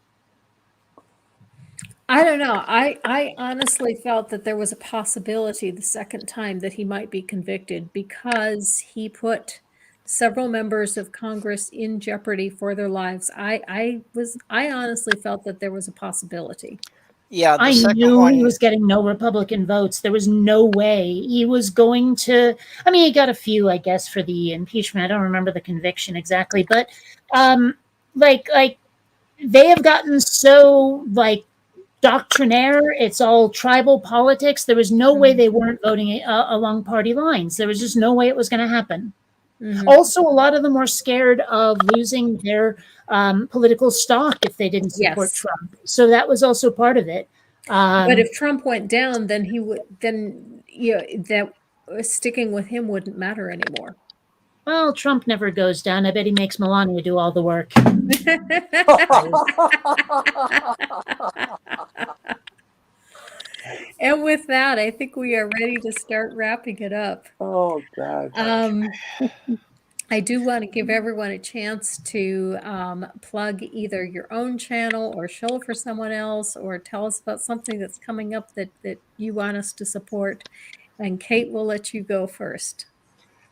I don't know. I honestly felt that there was a possibility the second time that he might be convicted because he put several members of Congress in jeopardy for their lives. I honestly felt that there was a possibility. Yeah, the I second knew he one. was getting no Republican votes. There was no way he was going to. I mean, he got a few, I guess, for the impeachment. I don't remember the conviction exactly, but like they have gotten so like doctrinaire. It's all tribal politics. There was no way they weren't voting along party lines. There was just no way it was going to happen. Mhm. Also, a lot of them were scared of losing their political stock if they didn't support Yes. Trump. So that was also part of it. But if Trump went down, then he would then that sticking with him wouldn't matter anymore. Well, Trump never goes down. I bet he makes Melania do all the work. And with that, I think we are ready to start wrapping it up. Oh God. I do want to give everyone a chance to plug either your own channel or show for someone else or tell us about something that's coming up that you want us to support. And Kate, will let you go first.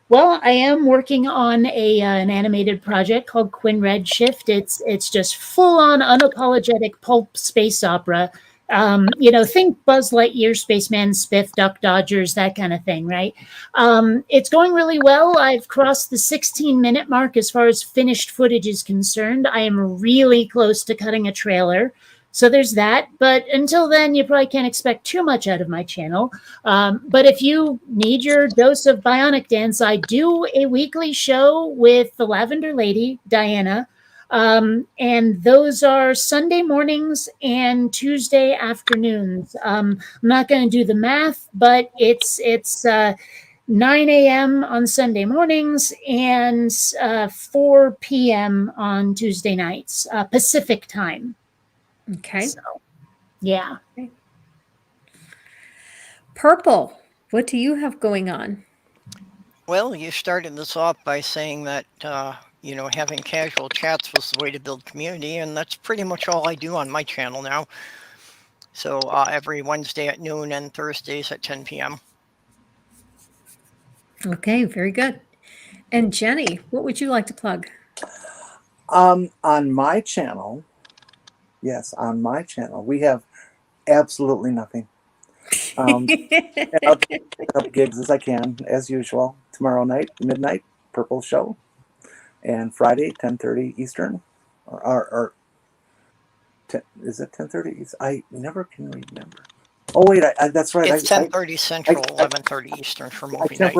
Well, I am working on an animated project called Quinn Redshift. It's just full on unapologetic pulp space opera. Think Buzz Lightyear, Spaceman, Spiff, Duck Dodgers, that kind of thing, right? It's going really well. I've crossed the 16-minute mark as far as finished footage is concerned. I am really close to cutting a trailer. So there's that. But until then, you probably can't expect too much out of my channel. But if you need your dose of Bionic Dance, I do a weekly show with the Lavender Lady, Diana. And those are Sunday mornings and Tuesday afternoons. I'm not going to do the math, but it's 9 a.m. on Sunday mornings and 4 p.m. on Tuesday nights, Pacific time. Okay. So, yeah. Okay. Purple, what do you have going on? Well, you started this off by saying that, having casual chats was the way to build community, and that's pretty much all I do on my channel now. So every Wednesday at noon and Thursdays at 10 p.m. Okay, very good. And Jenny, what would you like to plug? On my channel, yes, on my channel, we have absolutely nothing. I'll pick up gigs as I can, as usual. Tomorrow night, midnight, Purple Show, and Friday, 10:30 Eastern, is it 10:30 East? I never can remember. Oh wait, that's right. It's 10:30 Central, 11:30 Eastern for movie night.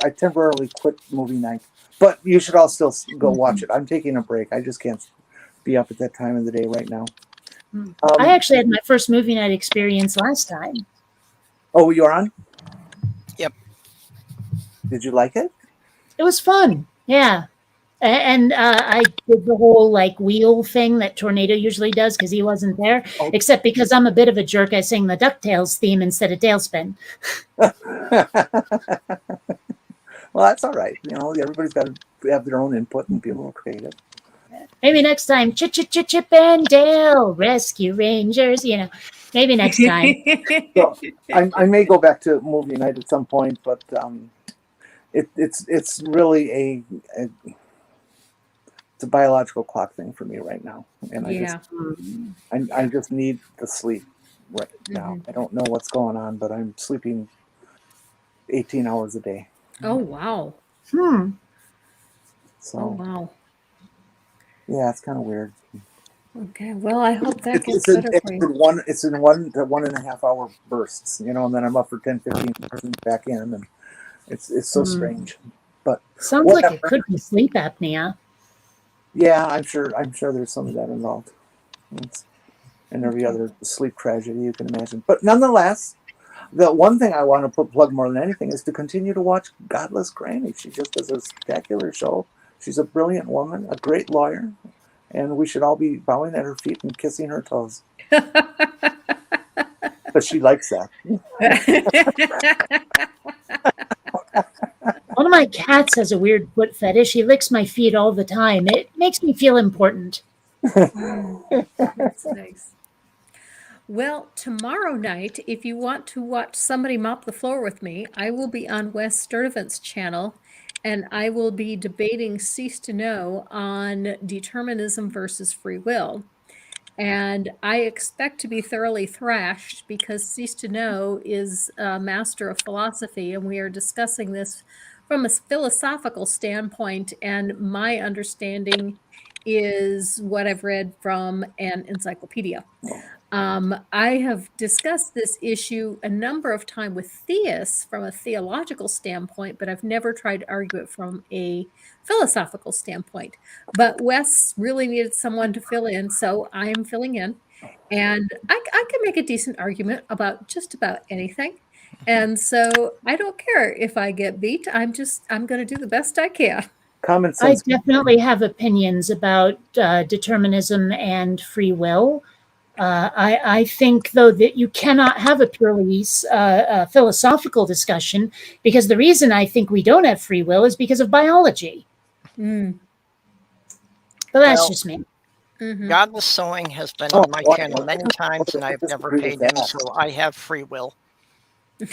I temporarily quit movie night, but you should all still go watch it. I'm taking a break. I just can't be up at that time of the day right now. I actually had my first movie night experience last time. Oh, you're on? Yep. Did you like it? It was fun. Yeah. And I did the whole wheel thing that Tornado usually does because he wasn't there. Oh. Except because I'm a bit of a jerk, I sang the DuckTales theme instead of Tailspin. Well, that's all right. Everybody's got to have their own input and be a little creative. Maybe next time, Chip and Dale, Rescue Rangers. Maybe next time. So I may go back to movie night at some point, but it's really it's a biological clock thing for me right now, and I just need the sleep right now. I don't know what's going on, but I'm sleeping 18 hours a day. Oh, wow. Hmm. So Oh, wow. yeah, it's kind of weird. Okay. Well, I hope that gets It's better for you. in 1 to 1.5 hour bursts, and then I'm up for 10, 15 hours and back in, and it's so strange. But Sounds like it could be sleep apnea. yeah, I'm sure there's some of that involved. And every other sleep tragedy you can imagine. But nonetheless, the one thing I want to plug more than anything is to continue to watch Godless Granny. She just does a spectacular show. She's a brilliant woman, a great lawyer, and we should all be bowing at her feet and kissing her toes. But she likes that. One of my cats has a weird foot fetish. He licks my feet all the time. It makes me feel important. That's nice. Well, tomorrow night, if you want to watch somebody mop the floor with me, I will be on Wes Sturdivant's channel, and I will be debating Cease to Know on determinism versus free will. And I expect to be thoroughly thrashed because Cease to Know is a master of philosophy, and we are discussing this from a philosophical standpoint. And my understanding is what I've read from an encyclopedia. I have discussed this issue a number of times with theists from a theological standpoint, but I've never tried to argue it from a philosophical standpoint. But Wes really needed someone to fill in, so I'm filling in. And I can make a decent argument about just about anything. And so I don't care if I get beat. I'm going to do the best I can. Common I sense. definitely have opinions about determinism and free will. I think, though, that you cannot have a purely philosophical discussion, because the reason I think we don't have free will is because of biology. Mm. But that's Well, just me. Mhm. Godless Sewing has been on my channel many times, and I've never paid him, so I have free will.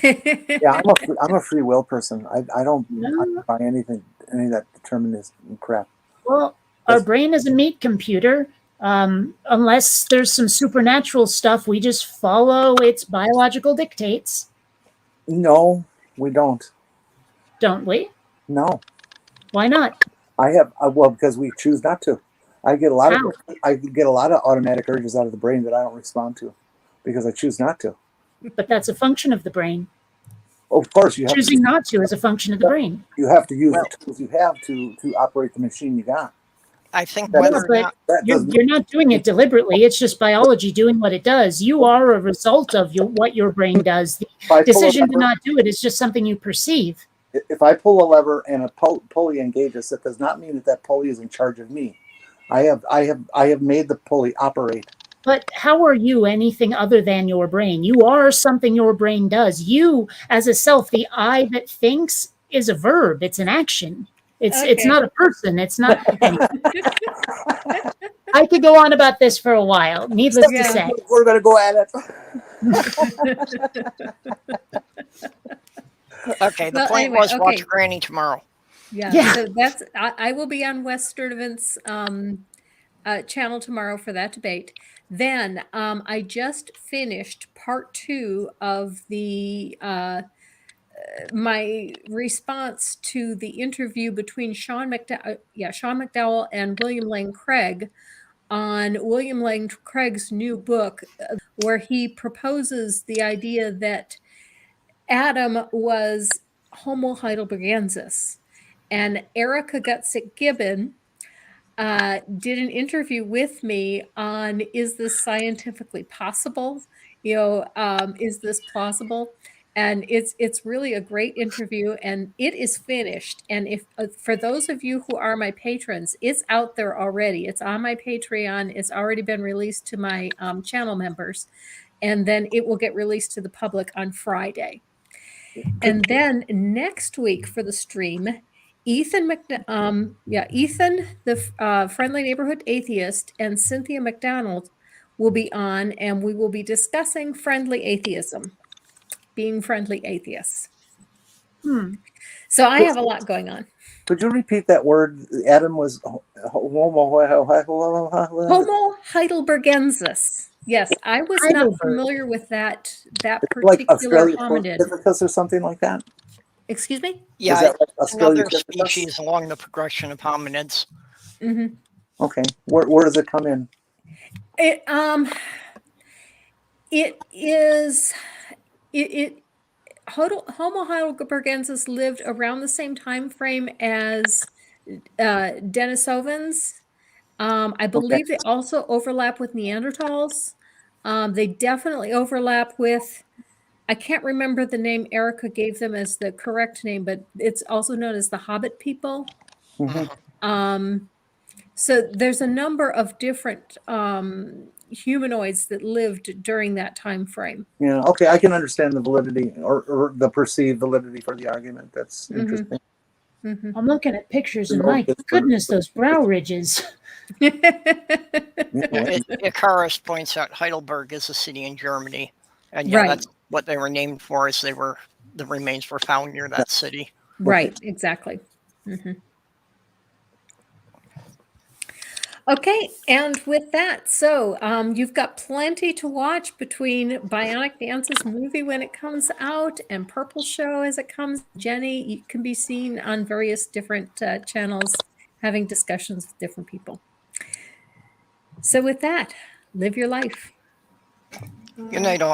Yeah, I'm a free will person. I don't No. buy any of that determinism crap. Well, our brain is a meat computer. Unless there's some supernatural stuff, we just follow its biological dictates, No, we don't. don't we? No, Why not? well, because we choose not to. I get a lot How? of automatic urges out of the brain that I don't respond to because I choose not to. But that's a function of the brain. Of course, you have Choosing not to is a function of the brain. You have to use the tools you have to operate the machine you got. I think That whether Yeah, or but not you're not doing it deliberately. It's just biology doing what it does. You are a result of what your brain does. The decision to not do it is just something you perceive. If I pull a lever and a pulley engages, that does not mean that pulley is in charge of me. I have made the pulley operate. But how are you anything other than your brain? You are something your brain does. You, as a self, the I that thinks, is a verb. It's an action. It's not a person. It's not. I could go on about this for a while. Needless to say, we're going to go at it. Okay, the point was watch Granny tomorrow. Yeah. So that's I will be on Wes Sturdivant's channel tomorrow for that debate. Then I just finished part 2 of the my response to the interview between Sean McDowell and William Lane Craig on William Lane Craig's new book, where he proposes the idea that Adam was Homo heidelbergensis. And Erica Gutzik-Gibbon did an interview with me on, is this scientifically possible? Is this plausible? And it's really a great interview, and it is finished. And if for those of you who are my patrons, it's out there already. It's on my Patreon. It's already been released to my channel members, and then it will get released to the public on Friday. And then next week for the stream, Ethan, the Friendly Neighborhood Atheist, and Cynthia McDonald will be on, and we will be discussing friendly atheism, being friendly atheists. So I have a lot going on. Could you repeat that word? Adam was Homo heidelbergensis. Yes, I was not familiar with that particular like hominid. Australopithecus or something like that. Excuse me? Yeah, Is that like another Australopithecus? species along the progression of hominids. Mm-hmm. Okay. Where does it come in? It it is it Homo heidelbergensis lived around the same time frame as Denisovans. I believe they also overlap with Neanderthals. They definitely overlap with, I can't remember the name Erica gave them as the correct name, but it's also known as the Hobbit people. Mhm. So there's a number of different humanoids that lived during that time frame. Yeah. Okay. I can understand the validity or the perceived validity for the argument. That's Mhm. interesting. Mhm. I'm looking at pictures, and No, my it's- goodness, those brow ridges. Yeah, Yeah, Icarus points out Heidelberg is a city in Germany, and yeah, Right. that's what they were named for. As the remains were found near that city. Right, exactly. Mhm. Okay, and with that, so you've got plenty to watch between Bionic Dance's movie when it comes out and Purple Show as it comes. Jenni can be seen on various different channels having discussions with different people. So with that, live your life. Good night, all.